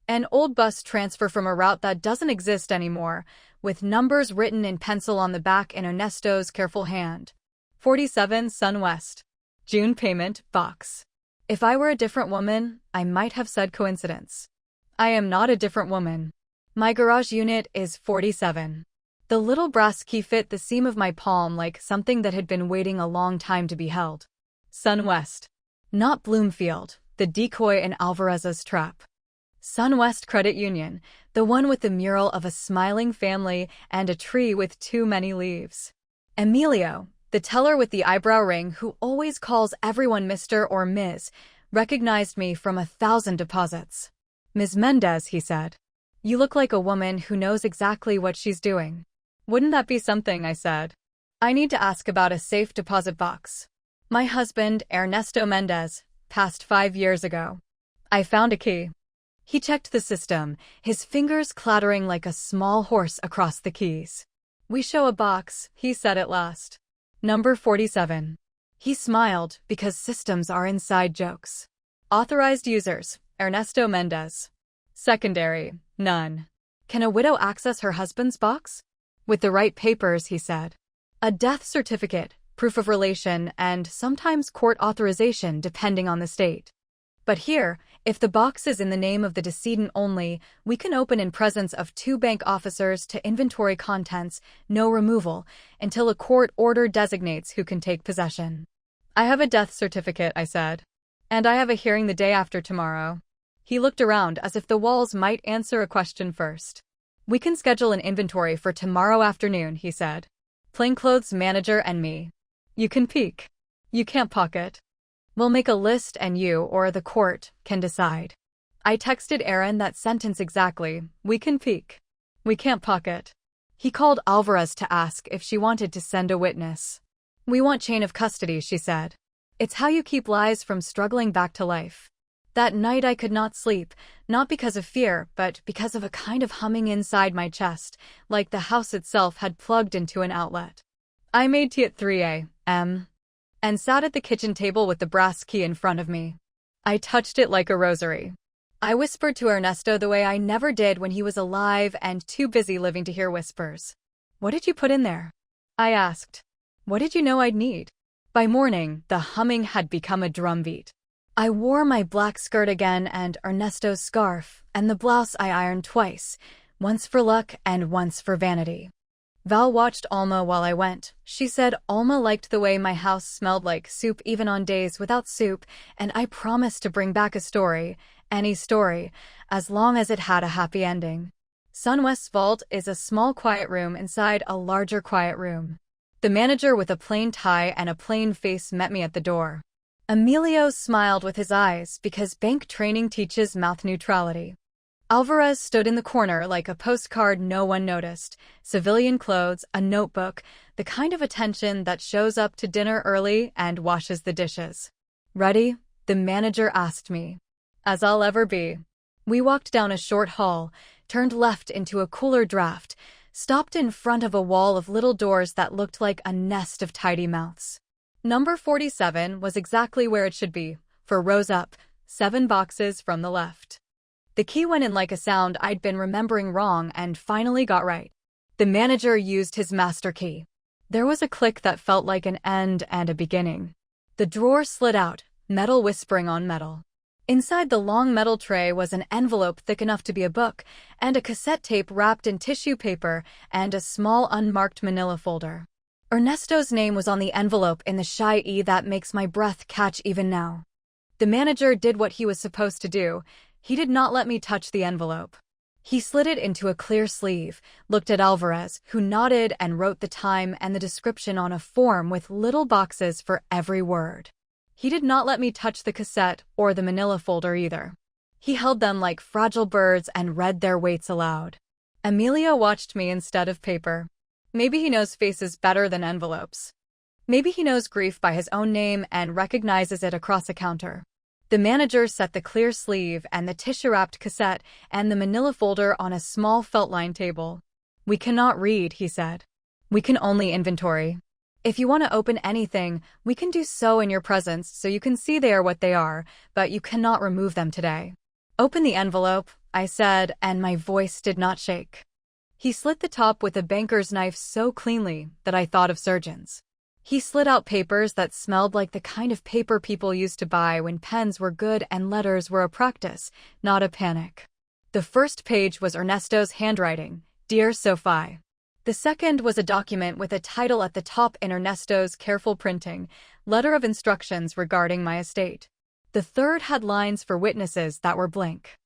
An old bus transfer from a route that doesn't exist anymore, with numbers written in pencil on the back in Ernesto's careful hand. 47 Sun West. June payment, box. If I were a different woman, I might have said coincidence. I am not a different woman. My garage unit is 47. The little brass key fit the seam of my palm like something that had been waiting a long time to be held. Sun West. Not Bloomfield, the decoy in Alvarez's trap. Sun West Credit Union, the one with the mural of a smiling family and a tree with too many leaves. Emilio, the teller with the eyebrow ring who always calls everyone Mr. or Ms., recognized me from 1,000 deposits. "Ms. Mendez," he said. "You look like a woman who knows exactly what she's doing." "Wouldn't that be something?" I said. "I need to ask about a safe deposit box. My husband, Ernesto Mendez, passed 5 years ago. I found a key." He checked the system, his fingers clattering like a small horse across the keys. "We show a box," he said at last. "Number 47. He smiled, because systems are inside jokes. "Authorized users, Ernesto Mendez. Secondary, none. Can a widow access her husband's box?" "With the right papers," he said. "A death certificate, proof of relation, and sometimes court authorization depending on the state. But here, if the box is in the name of the decedent only, we can open in presence of 2 bank officers to inventory contents, no removal, until a court order designates who can take possession." "I have a death certificate," I said. "And I have a hearing the day after tomorrow." He looked around as if the walls might answer a question first. "We can schedule an inventory for tomorrow afternoon," he said. "Plainclothes manager and me. You can peek. You can't pocket. We'll make a list and you, or the court, can decide." I texted Aaron that sentence exactly. "We can peek. We can't pocket." He called Alvarez to ask if she wanted to send a witness. "We want chain of custody," she said. "It's how you keep lies from struggling back to life." That night I could not sleep, not because of fear, but because of a kind of humming inside my chest, like the house itself had plugged into an outlet. I made tea at 3 a.m. and sat at the kitchen table with the brass key in front of me. I touched it like a rosary. I whispered to Ernesto the way I never did when he was alive and too busy living to hear whispers. "What did you put in there?" I asked. "What did you know I'd need?" By morning, the humming had become a drumbeat. I wore my black skirt again and Ernesto's scarf, and the blouse I ironed twice, once for luck and once for vanity. Val watched Alma while I went. She said Alma liked the way my house smelled like soup even on days without soup, and I promised to bring back a story, any story, as long as it had a happy ending. Sun West's vault is a small quiet room inside a larger quiet room. The manager with a plain tie and a plain face met me at the door. Emilio smiled with his eyes because bank training teaches mouth neutrality. Alvarez stood in the corner like a postcard no one noticed, civilian clothes, a notebook, the kind of attention that shows up to dinner early and washes the dishes. "Ready?" the manager asked me. "As I'll ever be." We walked down a short hall, turned left into a cooler draft, stopped in front of a wall of little doors that looked like a nest of tidy mouths. Number 47 was exactly where it should be, 4 rows up, 7 boxes from the left. The key went in like a sound I'd been remembering wrong and finally got right. The manager used his master key. There was a click that felt like an end and a beginning. The drawer slid out, metal whispering on metal. Inside the long metal tray was an envelope thick enough to be a book, and a cassette tape wrapped in tissue paper, and a small unmarked manila folder. Ernesto's name was on the envelope in the shy E that makes my breath catch even now. The manager did what he was supposed to do. He did not let me touch the envelope. He slid it into a clear sleeve, looked at Alvarez, who nodded and wrote the time and the description on a form with little boxes for every word. He did not let me touch the cassette or the manila folder either. He held them like fragile birds and read their weights aloud. Emilio watched me instead of paper. Maybe he knows faces better than envelopes. Maybe he knows grief by his own name and recognizes it across a counter. The manager set the clear sleeve and the tissue-wrapped cassette and the manila folder on a small felt-lined table. "We cannot read," he said. "We can only inventory. If you want to open anything, we can do so in your presence so you can see they are what they are, but you cannot remove them today." "Open the envelope," I said, and my voice did not shake. He slit the top with a banker's knife so cleanly that I thought of surgeons. He slid out papers that smelled like the kind of paper people used to buy when pens were good and letters were a practice, not a panic. The first page was Ernesto's handwriting, "Dear Sophie." The second was a document with a title at the top in Ernesto's careful printing, "Letter of Instructions Regarding My Estate." The third had lines for witnesses that were blank.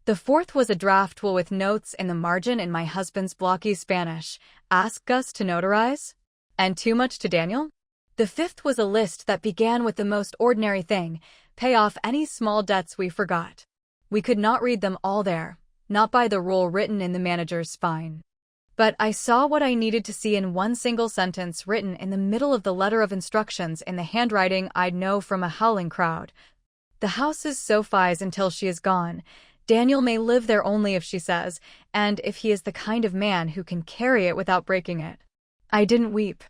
The fourth was a draft will with notes in the margin in my husband's blocky Spanish, "Ask Gus to notarize?" And too much to Daniel? The fifth was a list that began with the most ordinary thing, pay off any small debts we forgot. We could not read them all there, not by the rule written in the manager's spine. But I saw what I needed to see in one single sentence written in the middle of the letter of instructions in the handwriting I'd know from a howling crowd. "The house is Sophie's until she is gone. Daniel may live there only if she says, and if he is the kind of man who can carry it without breaking it." I didn't weep.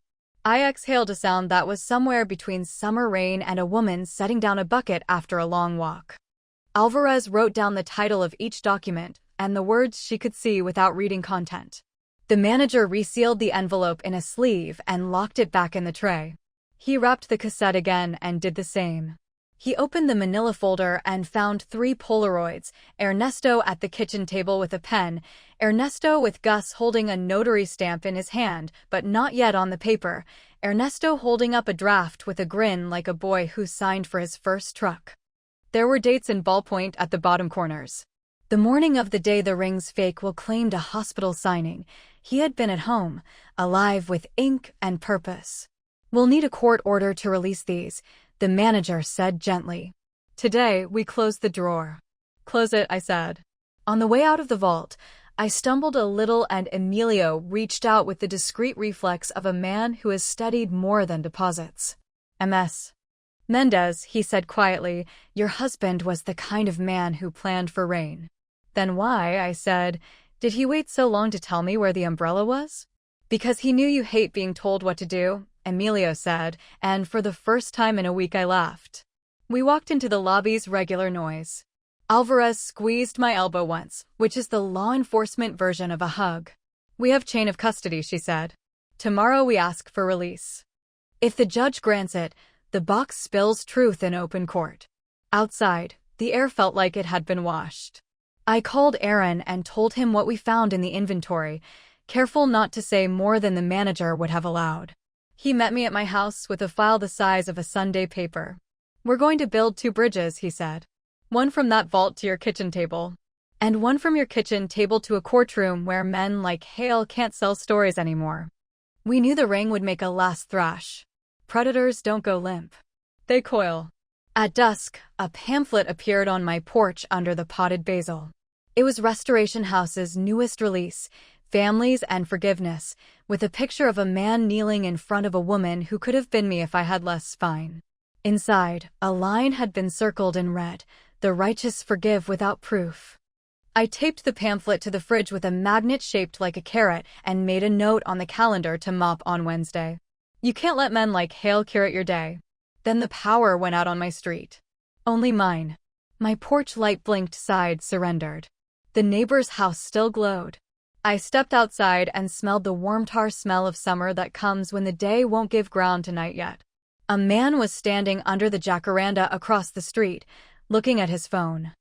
I exhaled a sound that was somewhere between summer rain and a woman setting down a bucket after a long walk. Alvarez wrote down the title of each document and the words she could see without reading content. The manager resealed the envelope in a sleeve and locked it back in the tray. He wrapped the cassette again and did the same. He opened the manila folder and found 3 Polaroids, Ernesto at the kitchen table with a pen, Ernesto with Gus holding a notary stamp in his hand, but not yet on the paper, Ernesto holding up a draft with a grin like a boy who signed for his first truck. There were dates in ballpoint at the bottom corners. The morning of the day the ring's fake will claimed a hospital signing. He had been at home, alive with ink and purpose. "We'll need a court order to release these," the manager said gently. Today, we closed the drawer. "Close it," I said. On the way out of the vault, I stumbled a little and Emilio reached out with the discreet reflex of a man who has studied more than deposits. "MS. Mendez," he said quietly, "your husband was the kind of man who planned for rain." "Then why," I said, "did he wait so long to tell me where the umbrella was?" "Because he knew you hate being told what to do," Emilio said, and for the first time in a week I laughed. We walked into the lobby's regular noise. Alvarez squeezed my elbow once, which is the law enforcement version of a hug. "We have chain of custody," she said. "Tomorrow we ask for release. If the judge grants it, the box spills truth in open court." Outside, the air felt like it had been washed. I called Aaron and told him what we found in the inventory, careful not to say more than the manager would have allowed. He met me at my house with a file the size of a Sunday paper. "We're going to build 2 bridges," he said. "One from that vault to your kitchen table. And one from your kitchen table to a courtroom where men like Hale can't sell stories anymore." We knew the ring would make a last thrash. Predators don't go limp. They coil. At dusk, a pamphlet appeared on my porch under the potted basil. It was Restoration House's newest release, Families and Forgiveness, with a picture of a man kneeling in front of a woman who could have been me if I had less spine. Inside, a line had been circled in red, "The righteous forgive without proof." I taped the pamphlet to the fridge with a magnet shaped like a carrot and made a note on the calendar to mop on Wednesday. You can't let men like Hale curate your day. Then the power went out on my street. Only mine. My porch light blinked, sighed, surrendered. The neighbor's house still glowed. I stepped outside and smelled the warm tar smell of summer that comes when the day won't give ground to night yet. A man was standing under the jacaranda across the street, looking at his phone.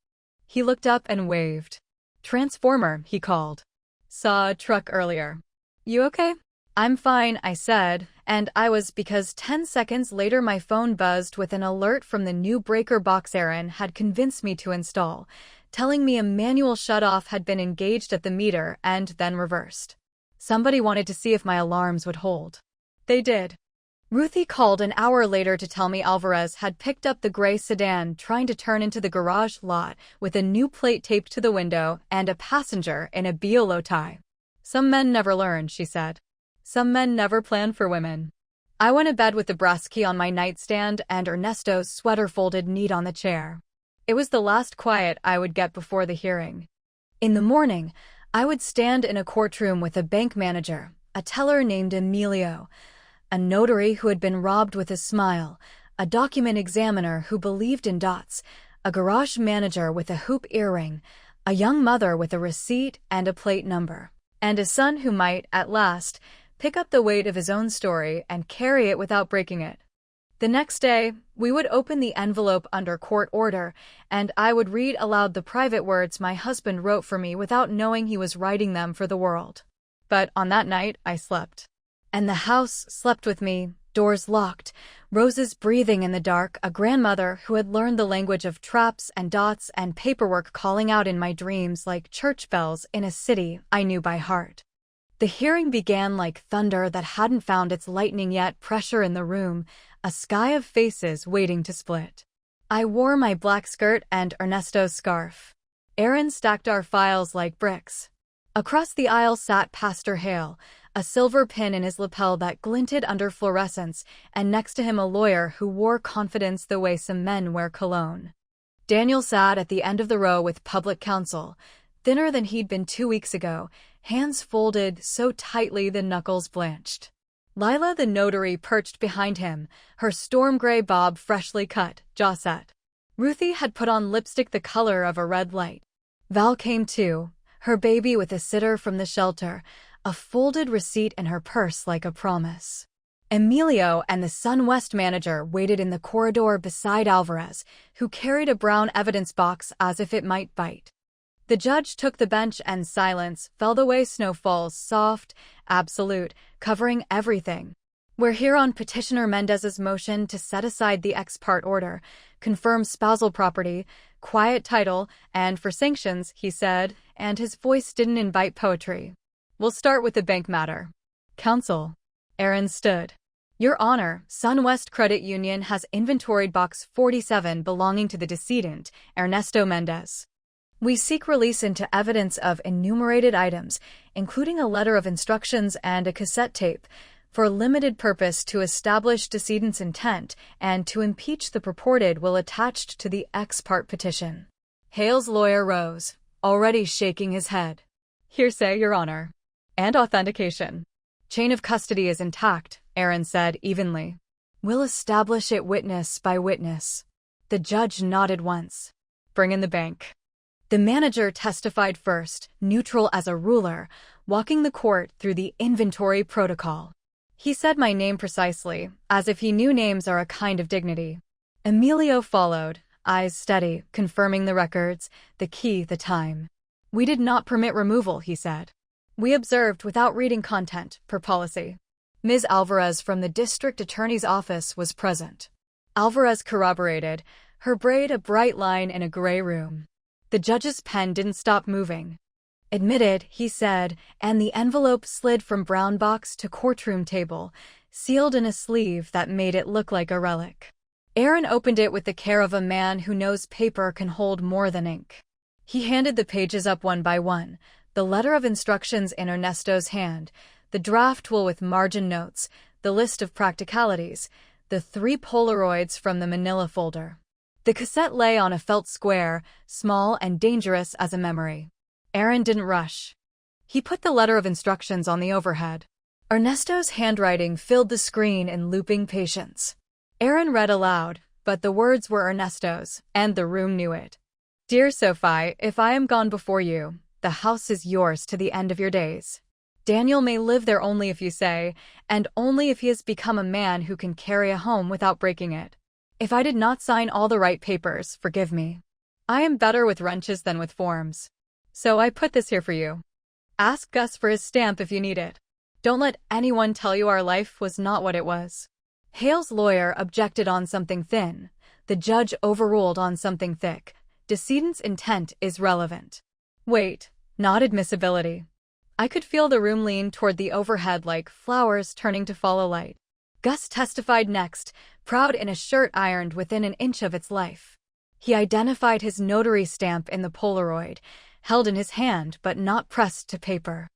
He looked up and waved. "Transformer," he called. "Saw a truck earlier." "You okay?" "I'm fine," I said, and I was, because 10 seconds later my phone buzzed with an alert from the new breaker box Aaron had convinced me to install, telling me a manual shutoff had been engaged at the meter and then reversed. Somebody wanted to see if my alarms would hold. They did. Ruthie called an hour later to tell me Alvarez had picked up the gray sedan trying to turn into the garage lot with a new plate taped to the window and a passenger in a BLO tie. "Some men never learn," she said. "Some men never plan for women." I went to bed with the brass key on my nightstand and Ernesto's sweater folded neat on the chair. It was the last quiet I would get before the hearing. In the morning, I would stand in a courtroom with a bank manager, a teller named Emilio, a notary who had been robbed with a smile, a document examiner who believed in dots, a garage manager with a hoop earring, a young mother with a receipt and a plate number, and a son who might, at last, pick up the weight of his own story and carry it without breaking it. The next day, we would open the envelope under court order, and I would read aloud the private words my husband wrote for me without knowing he was writing them for the world. But on that night, I slept. And the house slept with me, doors locked, roses breathing in the dark, a grandmother who had learned the language of traps and dots and paperwork calling out in my dreams like church bells in a city I knew by heart. The hearing began like thunder that hadn't found its lightning yet, pressure in the room, a sky of faces waiting to split. I wore my black skirt and Ernesto's scarf. Aaron stacked our files like bricks. Across the aisle sat Pastor Hale, a silver pin in his lapel that glinted under fluorescence, and next to him a lawyer who wore confidence the way some men wear cologne. Daniel sat at the end of the row with public counsel, thinner than he'd been 2 weeks ago, hands folded so tightly the knuckles blanched. Lila the notary perched behind him, her storm gray bob freshly cut, jaw set. Ruthie had put on lipstick the color of a red light. Val came too, her baby with a sitter from the shelter, a folded receipt in her purse like a promise. Emilio and the SunWest manager waited in the corridor beside Alvarez, who carried a brown evidence box as if it might bite. The judge took the bench and silence fell the way snow falls, soft, absolute, covering everything. "We're here on Petitioner Mendez's motion to set aside the ex parte order, confirm spousal property, quiet title, and for sanctions," he said, and his voice didn't invite poetry. "We'll start with the bank matter." "Counsel." Aaron stood. "Your Honor, SunWest Credit Union has inventoried box 47 belonging to the decedent, Ernesto Mendez. We seek release into evidence of enumerated items, including a letter of instructions and a cassette tape, for limited purpose to establish decedent's intent and to impeach the purported will attached to the ex parte petition." Hale's lawyer rose, already shaking his head. "Hearsay, Your Honor. And authentication." "Chain of custody is intact," Aaron said evenly. "We'll establish it witness by witness." The judge nodded once. "Bring in the bank." The manager testified first, neutral as a ruler, walking the court through the inventory protocol. He said my name precisely, as if he knew names are a kind of dignity. Emilio followed, eyes steady, confirming the records, the key, the time. "We did not permit removal," he said. "We observed without reading content, per policy." Ms. Alvarez from the district attorney's office was present. Alvarez corroborated, her braid a bright line in a gray room. The judge's pen didn't stop moving. "Admitted," he said, and the envelope slid from brown box to courtroom table, sealed in a sleeve that made it look like a relic. Aaron opened it with the care of a man who knows paper can hold more than ink. He handed the pages up one by one, the letter of instructions in Ernesto's hand, the draft tool with margin notes, the list of practicalities, the 3 Polaroids from the manila folder. The cassette lay on a felt square, small and dangerous as a memory. Aaron didn't rush. He put the letter of instructions on the overhead. Ernesto's handwriting filled the screen in looping patience. Aaron read aloud, but the words were Ernesto's, and the room knew it. Dear Sophie, if I am gone before you, the house is yours to the end of your days. Daniel may live there only if you say, and only if he has become a man who can carry a home without breaking it. If I did not sign all the right papers, forgive me. I am better with wrenches than with forms. So I put this here for you. Ask Gus for his stamp if you need it. Don't let anyone tell you our life was not what it was. Hale's lawyer objected on something thin. The judge overruled on something thick. Decedent's intent is relevant. Wait, not admissibility. I could feel the room lean toward the overhead like flowers turning to follow light. Gus testified next, proud in a shirt ironed within an inch of its life. He identified his notary stamp in the Polaroid, held in his hand but not pressed to paper.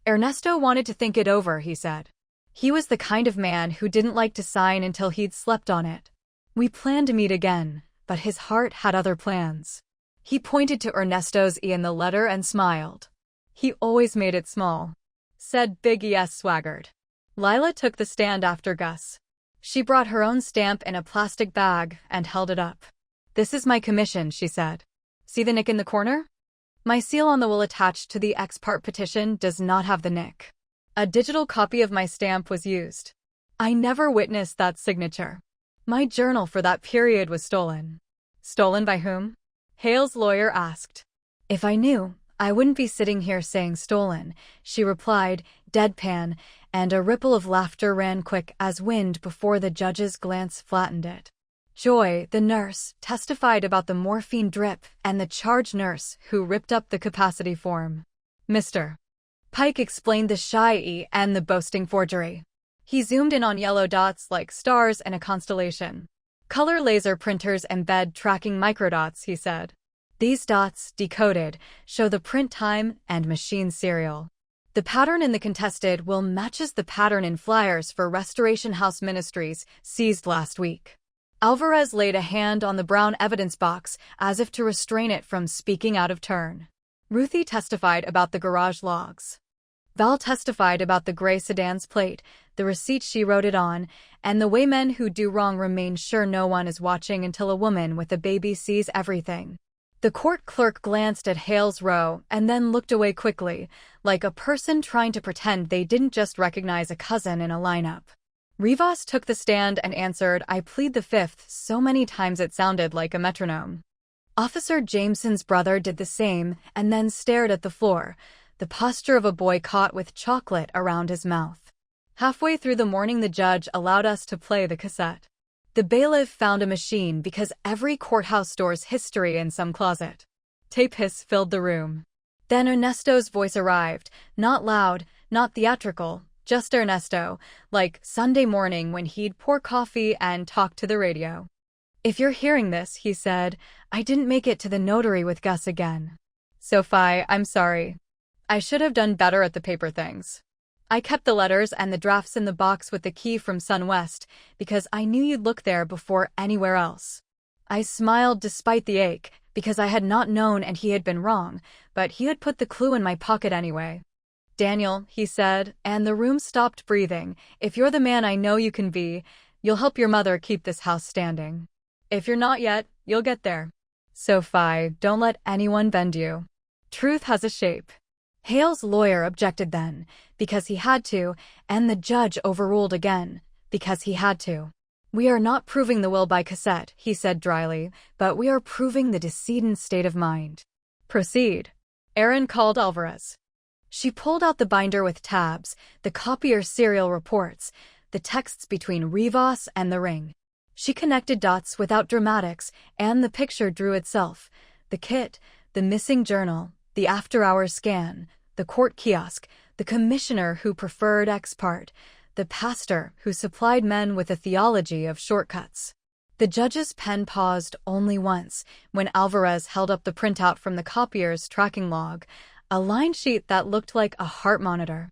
Ernesto wanted to think it over, he said. He was the kind of man who didn't like to sign until he'd slept on it. We planned to meet again, but his heart had other plans. He pointed to Ernesto's E in the letter and smiled. He always made it small, said Big E.S. swaggered. Lila took the stand after Gus. She brought her own stamp in a plastic bag and held it up. This is my commission, she said. See the nick in the corner? My seal on the will attached to the ex parte petition does not have the nick. A digital copy of my stamp was used. I never witnessed that signature. My journal for that period was stolen. Stolen by whom? Hale's lawyer asked. If I knew, I wouldn't be sitting here saying stolen, she replied, deadpan, and a ripple of laughter ran quick as wind before the judge's glance flattened it. Joy, the nurse, testified about the morphine drip and the charge nurse who ripped up the capacity form. Mr. Pike explained the shy E and the boasting forgery. He zoomed in on yellow dots like stars in a constellation. Color laser printers embed tracking microdots, he said. These dots, decoded, show the print time and machine serial. The pattern in the contested will matches the pattern in flyers for Restoration House Ministries seized last week. Alvarez laid a hand on the brown evidence box as if to restrain it from speaking out of turn. Ruthie testified about the garage logs. Val testified about the gray sedan's plate, the receipt she wrote it on, and the way men who do wrong remain sure no one is watching until a woman with a baby sees everything. The court clerk glanced at Hale's row and then looked away quickly, like a person trying to pretend they didn't just recognize a cousin in a lineup. Rivas took the stand and answered, I plead the fifth, so many times it sounded like a metronome. Officer Jameson's brother did the same and then stared at the floor, the posture of a boy caught with chocolate around his mouth. Halfway through the morning the judge allowed us to play the cassette. The bailiff found a machine because every courthouse stores history in some closet. Tape hiss filled the room. Then Ernesto's voice arrived, not loud, not theatrical, just Ernesto, like Sunday morning when he'd pour coffee and talk to the radio. If you're hearing this, he said, I didn't make it to the notary with Gus again. Sophie, I'm sorry. I should have done better at the paper things. I kept the letters and the drafts in the box with the key from SunWest because I knew you'd look there before anywhere else. I smiled despite the ache because I had not known and he had been wrong, but he had put the clue in my pocket anyway. Daniel, he said, and the room stopped breathing, if you're the man I know you can be, you'll help your mother keep this house standing. If you're not yet, you'll get there. Sophie, don't let anyone bend you. Truth has a shape. Hale's lawyer objected then, because he had to, and the judge overruled again, because he had to. We are not proving the will by cassette, he said dryly, but we are proving the decedent's state of mind. Proceed. Aaron called Alvarez. She pulled out the binder with tabs, the copier serial reports, the texts between Rivas and the ring. She connected dots without dramatics, and the picture drew itself. The kit, the missing journal, the after-hours scan, the court kiosk, the commissioner who preferred ex parte, the pastor who supplied men with a theology of shortcuts. The judge's pen paused only once, when Alvarez held up the printout from the copier's tracking log, a line sheet that looked like a heart monitor.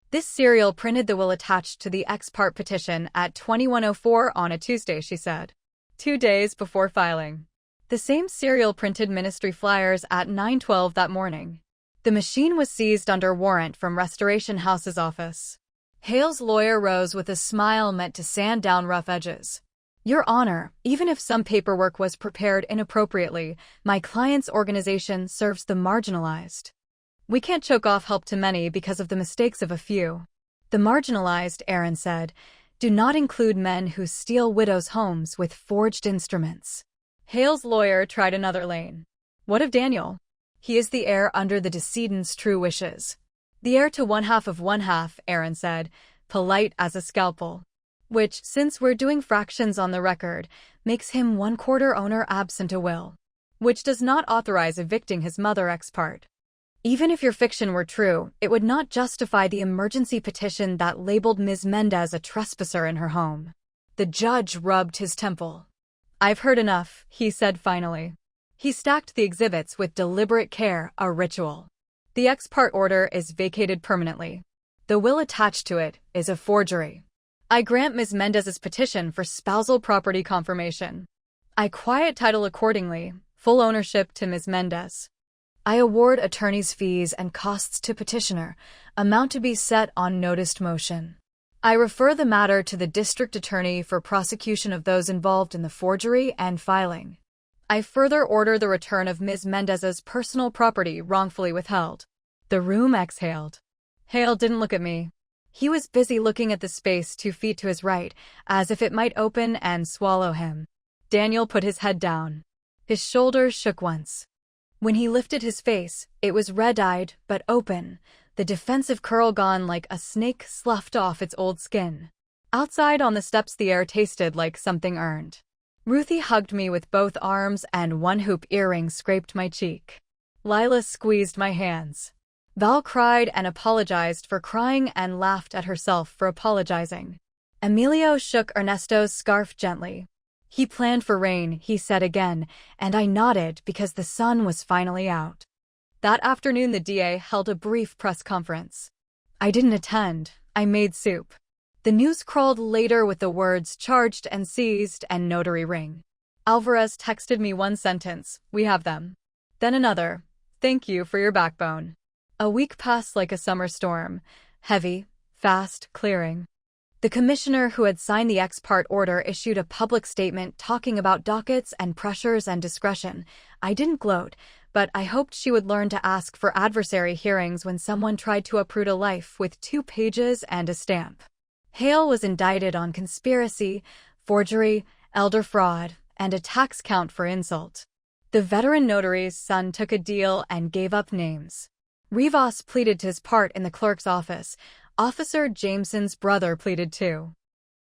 This serial printed the will attached to the ex parte petition at 21:04 on a Tuesday, she said. 2 days before filing. The same serial printed ministry flyers at 9:12 that morning. The machine was seized under warrant from Restoration House's office. Hale's lawyer rose with a smile meant to sand down rough edges. Your Honor, even if some paperwork was prepared inappropriately, my client's organization serves the marginalized. We can't choke off help to many because of the mistakes of a few. The marginalized, Aaron said, do not include men who steal widows' homes with forged instruments. Hale's lawyer tried another lane. What of Daniel? He is the heir under the decedent's true wishes. The heir to one half, Aaron said, polite as a scalpel. Which, since we're doing fractions on the record, makes him 1/4 owner absent a will. Which does not authorize evicting his mother ex parte. Even if your fiction were true, it would not justify the emergency petition that labeled Ms. Mendez a trespasser in her home. The judge rubbed his temple. I've heard enough, he said finally. He stacked the exhibits with deliberate care, a ritual. The ex parte order is vacated permanently. The will attached to it is a forgery. I grant Ms. Mendez's petition for spousal property confirmation. I quiet title accordingly, full ownership to Ms. Mendez. I award attorney's fees and costs to petitioner, amount to be set on noticed motion. I refer the matter to the district attorney for prosecution of those involved in the forgery and filing. I further order the return of Ms. Mendez's personal property wrongfully withheld. The room exhaled. Hale didn't look at me. He was busy looking at the space 2 feet to his right, as if it might open and swallow him. Daniel put his head down. His shoulders shook once. When he lifted his face, it was red-eyed but open, the defensive curl gone like a snake sloughed off its old skin. Outside on the steps the air tasted like something earned. Ruthie hugged me with both arms and one hoop earring scraped my cheek. Lila squeezed my hands. Val cried and apologized for crying and laughed at herself for apologizing. Emilio shook Ernesto's scarf gently. He planned for rain, he said again, and I nodded because the sun was finally out. That afternoon the DA held a brief press conference. I didn't attend, I made soup. The news crawled later with the words charged and seized and notary ring. Alvarez texted me one sentence, we have them. Then another, thank you for your backbone. A week passed like a summer storm, heavy, fast, clearing. The commissioner who had signed the ex parte order issued a public statement talking about dockets and pressures and discretion. I didn't gloat, but I hoped she would learn to ask for adversary hearings when someone tried to uproot a life with 2 pages and a stamp. Hale was indicted on conspiracy, forgery, elder fraud, and a tax count for insult. The veteran notary's son took a deal and gave up names. Rivas pleaded to his part in the clerk's office. Officer Jameson's brother pleaded too.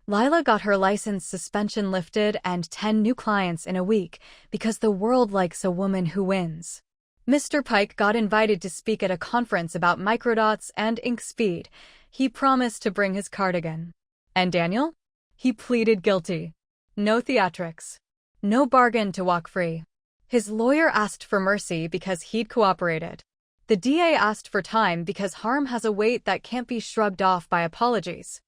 Lila got her license suspension lifted and 10 new clients in a week because the world likes a woman who wins. Mr. Pike got invited to speak at a conference about microdots and ink speed. He promised to bring his cardigan. And Daniel? He pleaded guilty. No theatrics. No bargain to walk free. His lawyer asked for mercy because he'd cooperated. The DA asked for time because harm has a weight that can't be shrugged off by apologies.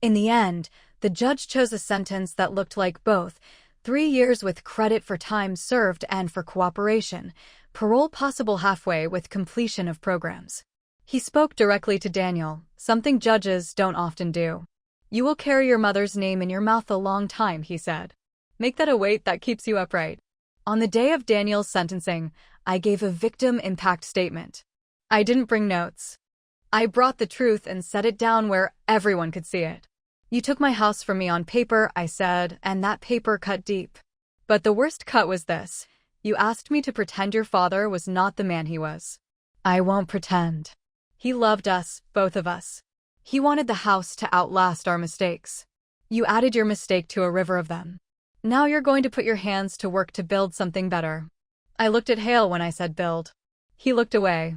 In the end, the judge chose a sentence that looked like both, 3 years with credit for time served and for cooperation, parole possible halfway with completion of programs. He spoke directly to Daniel, something judges don't often do. You will carry your mother's name in your mouth a long time, he said. Make that a weight that keeps you upright. On the day of Daniel's sentencing, I gave a victim impact statement. I didn't bring notes. I brought the truth and set it down where everyone could see it. You took my house from me on paper, I said, and that paper cut deep. But the worst cut was this. You asked me to pretend your father was not the man he was. I won't pretend. He loved us, both of us. He wanted the house to outlast our mistakes. You added your mistake to a river of them. Now you're going to put your hands to work to build something better. I looked at Hale when I said build. He looked away.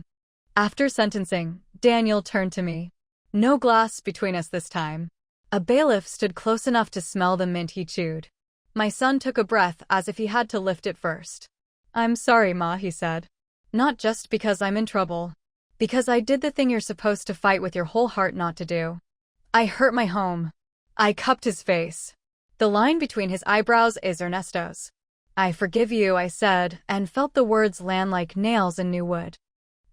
After sentencing, Daniel turned to me. No glass between us this time. A bailiff stood close enough to smell the mint he chewed. My son took a breath as if he had to lift it first. I'm sorry, Ma, he said. Not just because I'm in trouble. Because I did the thing you're supposed to fight with your whole heart not to do. I hurt my home. I cupped his face. The line between his eyebrows is Ernesto's. I forgive you, I said, and felt the words land like nails in new wood.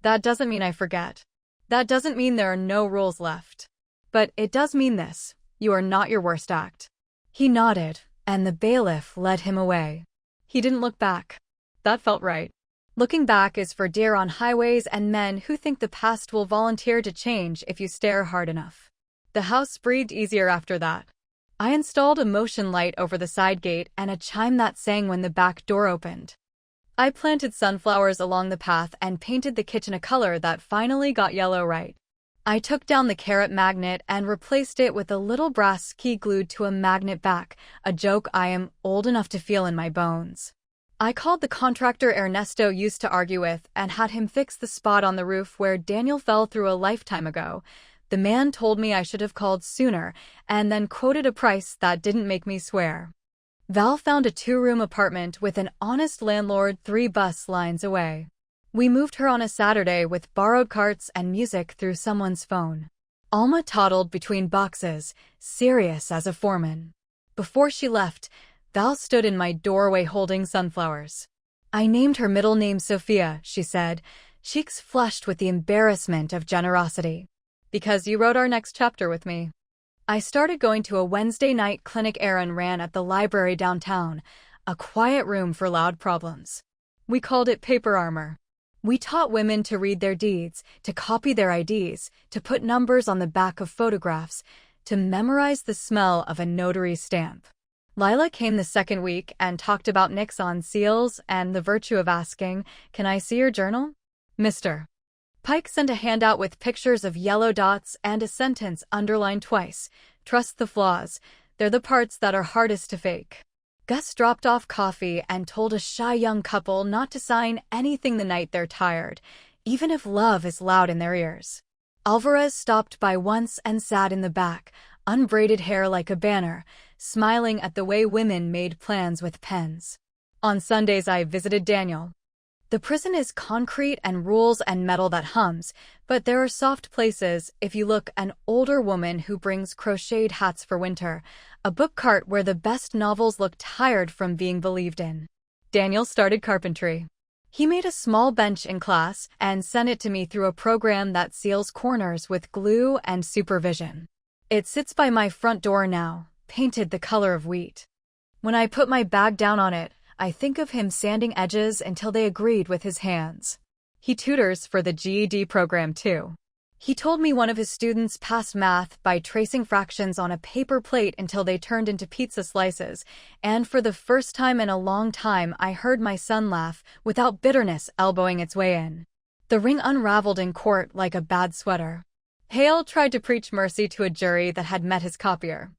That doesn't mean I forget. That doesn't mean there are no rules left. But it does mean this: you are not your worst act." He nodded, and the bailiff led him away. He didn't look back. That felt right. Looking back is for deer on highways and men who think the past will volunteer to change if you stare hard enough. The house breathed easier after that. I installed a motion light over the side gate and a chime that sang when the back door opened. I planted sunflowers along the path and painted the kitchen a color that finally got yellow right. I took down the carrot magnet and replaced it with a little brass key glued to a magnet back, a joke I am old enough to feel in my bones. I called the contractor Ernesto used to argue with and had him fix the spot on the roof where Daniel fell through a lifetime ago. The man told me I should have called sooner, and then quoted a price that didn't make me swear. Val found a 2-room apartment with an honest landlord 3 bus lines away. We moved her on a Saturday with borrowed carts and music through someone's phone. Alma toddled between boxes, serious as a foreman. Before she left, Val stood in my doorway holding sunflowers. "I named her middle name Sophia," she said, cheeks flushed with the embarrassment of generosity. "Because you wrote our next chapter with me." I started going to a Wednesday night clinic Aaron ran at the library downtown, a quiet room for loud problems. We called it paper armor. We taught women to read their deeds, to copy their IDs, to put numbers on the back of photographs, to memorize the smell of a notary stamp. Lila came the second week and talked about nicks on seals and the virtue of asking, "Can I see your journal, Mr.?" Pike sent a handout with pictures of yellow dots and a sentence underlined twice: "Trust the flaws. They're the parts that are hardest to fake." Gus dropped off coffee and told a shy young couple not to sign anything the night they're tired, even if love is loud in their ears. Alvarez stopped by once and sat in the back, unbraided hair like a banner, smiling at the way women made plans with pens. On Sundays I visited Daniel. The prison is concrete and rules and metal that hums, but there are soft places if you look: an older woman who brings crocheted hats for winter, a book cart where the best novels look tired from being believed in. Daniel started carpentry. He made a small bench in class and sent it to me through a program that seals corners with glue and supervision. It sits by my front door now, painted the color of wheat. When I put my bag down on it, I think of him sanding edges until they agreed with his hands. He tutors for the GED program too. He told me one of his students passed math by tracing fractions on a paper plate until they turned into pizza slices, and for the first time in a long time I heard my son laugh without bitterness elbowing its way in. The ring unraveled in court like a bad sweater. Hale tried to preach mercy to a jury that had met his copier.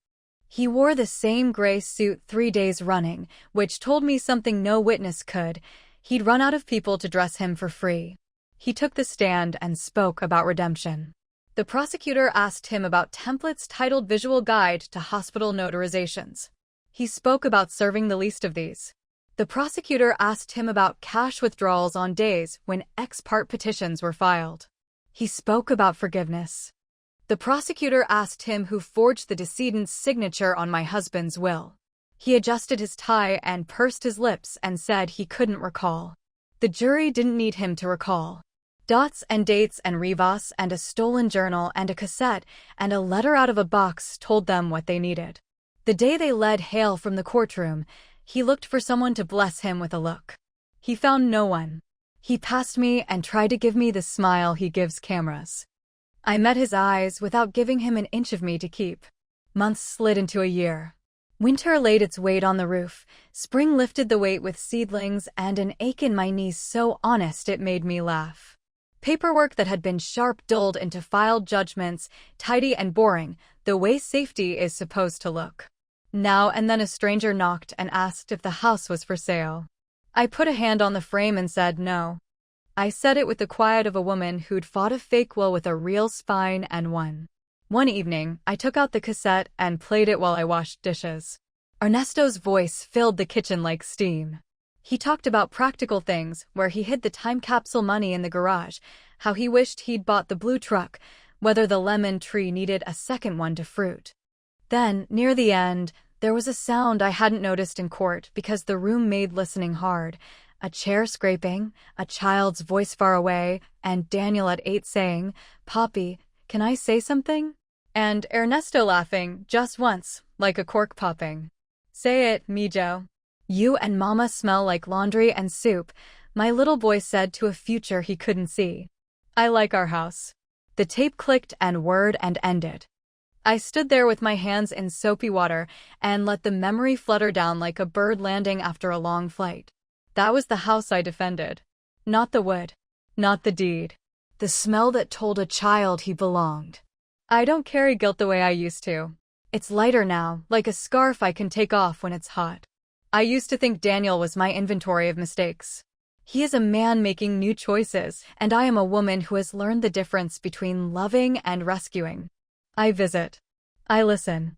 He wore the same gray suit 3 days running, which told me something no witness could: he'd run out of people to dress him for free. He took the stand and spoke about redemption. The prosecutor asked him about templates titled Visual Guide to Hospital Notarizations. He spoke about serving the least of these. The prosecutor asked him about cash withdrawals on days when ex parte petitions were filed. He spoke about forgiveness. The prosecutor asked him who forged the decedent's signature on my husband's will. He adjusted his tie and pursed his lips and said he couldn't recall. The jury didn't need him to recall. Dots and dates and revas and a stolen journal and a cassette and a letter out of a box told them what they needed. The day they led Hale from the courtroom, he looked for someone to bless him with a look. He found no one. He passed me and tried to give me the smile he gives cameras. I met his eyes without giving him an inch of me to keep. Months slid into a year. Winter laid its weight on the roof. Spring lifted the weight with seedlings and an ache in my knees so honest it made me laugh. Paperwork that had been sharp dulled into filed judgments, tidy and boring, the way safety is supposed to look. Now and then a stranger knocked and asked if the house was for sale. I put a hand on the frame and said no. I said it with the quiet of a woman who'd fought a fake will with a real spine and won. One evening, I took out the cassette and played it while I washed dishes. Ernesto's voice filled the kitchen like steam. He talked about practical things, where he hid the time capsule money in the garage, how he wished he'd bought the blue truck, whether the lemon tree needed a second one to fruit. Then, near the end, there was a sound I hadn't noticed in court because the room made listening hard: a chair scraping, a child's voice far away, and Daniel at 8 saying, "Poppy, can I say something?" And Ernesto laughing, just once, like a cork popping. "Say it, Mijo." "You and Mama smell like laundry and soup," my little boy said to a future he couldn't see. "I like our house." The tape clicked and word and ended. I stood there with my hands in soapy water and let the memory flutter down like a bird landing after a long flight. That was the house I defended. Not the wood. Not the deed. The smell that told a child he belonged. I don't carry guilt the way I used to. It's lighter now, like a scarf I can take off when it's hot. I used to think Daniel was my inventory of mistakes. He is a man making new choices, and I am a woman who has learned the difference between loving and rescuing. I visit. I listen.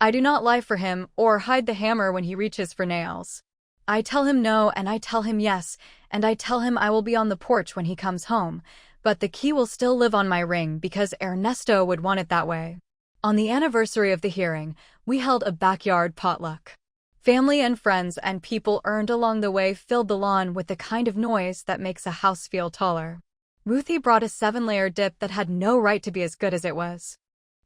I do not lie for him or hide the hammer when he reaches for nails. I tell him no and I tell him yes, and I tell him I will be on the porch when he comes home, but the key will still live on my ring because Ernesto would want it that way. On the anniversary of the hearing, we held a backyard potluck. Family and friends and people earned along the way filled the lawn with the kind of noise that makes a house feel taller. Ruthie brought a 7-layer dip that had no right to be as good as it was.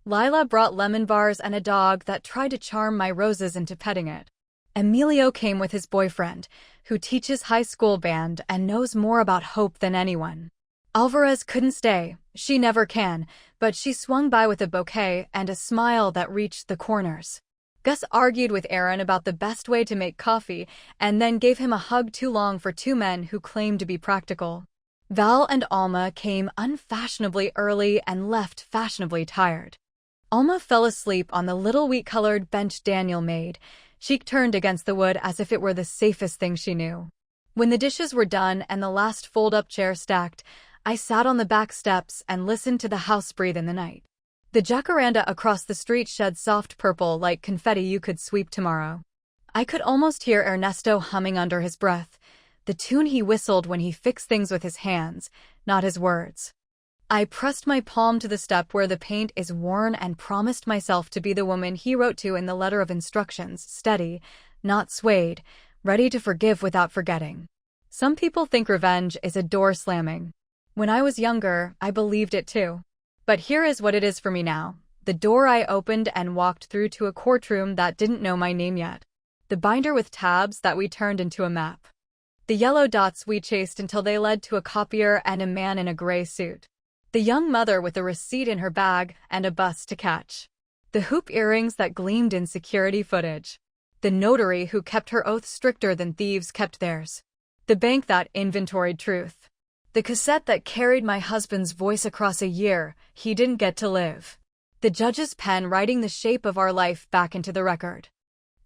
Lila brought lemon bars and a dog that tried to charm my roses into petting it. Emilio came with his boyfriend, who teaches high school band and knows more about hope than anyone. Alvarez couldn't stay, she never can, but she swung by with a bouquet and a smile that reached the corners. Gus argued with Aaron about the best way to make coffee and then gave him a hug too long for two men who claimed to be practical. Val and Alma came unfashionably early and left fashionably tired. Alma fell asleep on the little wheat-colored bench Daniel made. She turned against the wood as if it were the safest thing she knew. When the dishes were done and the last fold-up chair stacked, I sat on the back steps and listened to the house breathe in the night. The jacaranda across the street shed soft purple like confetti you could sweep tomorrow. I could almost hear Ernesto humming under his breath, the tune he whistled when he fixed things with his hands, not his words. I pressed my palm to the step where the paint is worn and promised myself to be the woman he wrote to in the letter of instructions, steady, not swayed, ready to forgive without forgetting. Some people think revenge is a door slamming. When I was younger, I believed it too. But here is what it is for me now. The door I opened and walked through to a courtroom that didn't know my name yet. The binder with tabs that we turned into a map. The yellow dots we chased until they led to a copier and a man in a gray suit. The young mother with a receipt in her bag and a bus to catch. The hoop earrings that gleamed in security footage. The notary who kept her oath stricter than thieves kept theirs. The bank that inventoried truth. The cassette that carried my husband's voice across a year he didn't get to live. The judge's pen writing the shape of our life back into the record.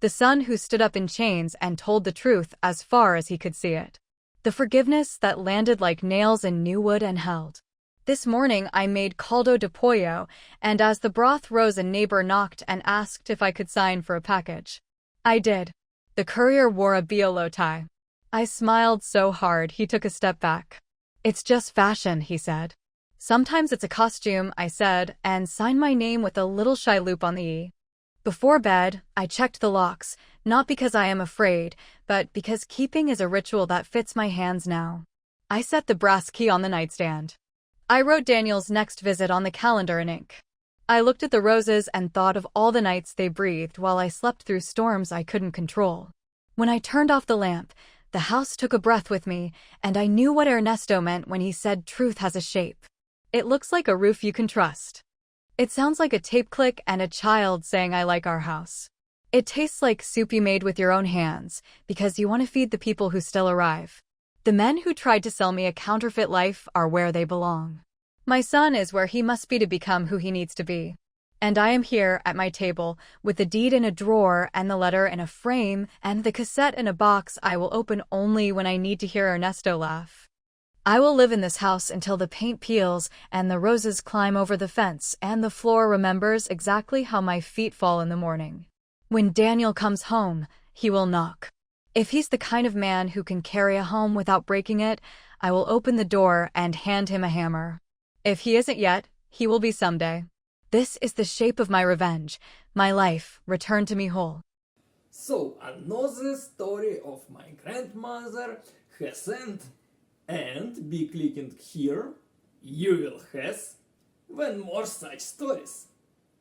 The son who stood up in chains and told the truth as far as he could see it. The forgiveness that landed like nails in new wood and held. This morning I made caldo de pollo, and as the broth rose a neighbor knocked and asked if I could sign for a package. I did. The courier wore a bolo tie. I smiled so hard he took a step back. "It's just fashion," he said. "Sometimes it's a costume," I said, and signed my name with a little shy loop on the E. Before bed, I checked the locks, not because I am afraid, but because keeping is a ritual that fits my hands now. I set the brass key on the nightstand. I wrote Daniel's next visit on the calendar in ink. I looked at the roses and thought of all the nights they breathed while I slept through storms I couldn't control. When I turned off the lamp, the house took a breath with me, and I knew what Ernesto meant when he said truth has a shape. It looks like a roof you can trust. It sounds like a tape click and a child saying I like our house. It tastes like soup you made with your own hands, because you want to feed the people who still arrive. The men who tried to sell me a counterfeit life are where they belong. My son is where he must be to become who he needs to be. And I am here at my table, with the deed in a drawer and the letter in a frame and the cassette in a box I will open only when I need to hear Ernesto laugh. I will live in this house until the paint peels and the roses climb over the fence and the floor remembers exactly how my feet fall in the morning. When Daniel comes home, he will knock. If he's the kind of man who can carry a home without breaking it, I will open the door and hand him a hammer. If he isn't yet, he will be someday. This is the shape of my revenge, my life returned to me whole. So, another story of my grandmother hasn't, and be clicking here, you will has when more such stories.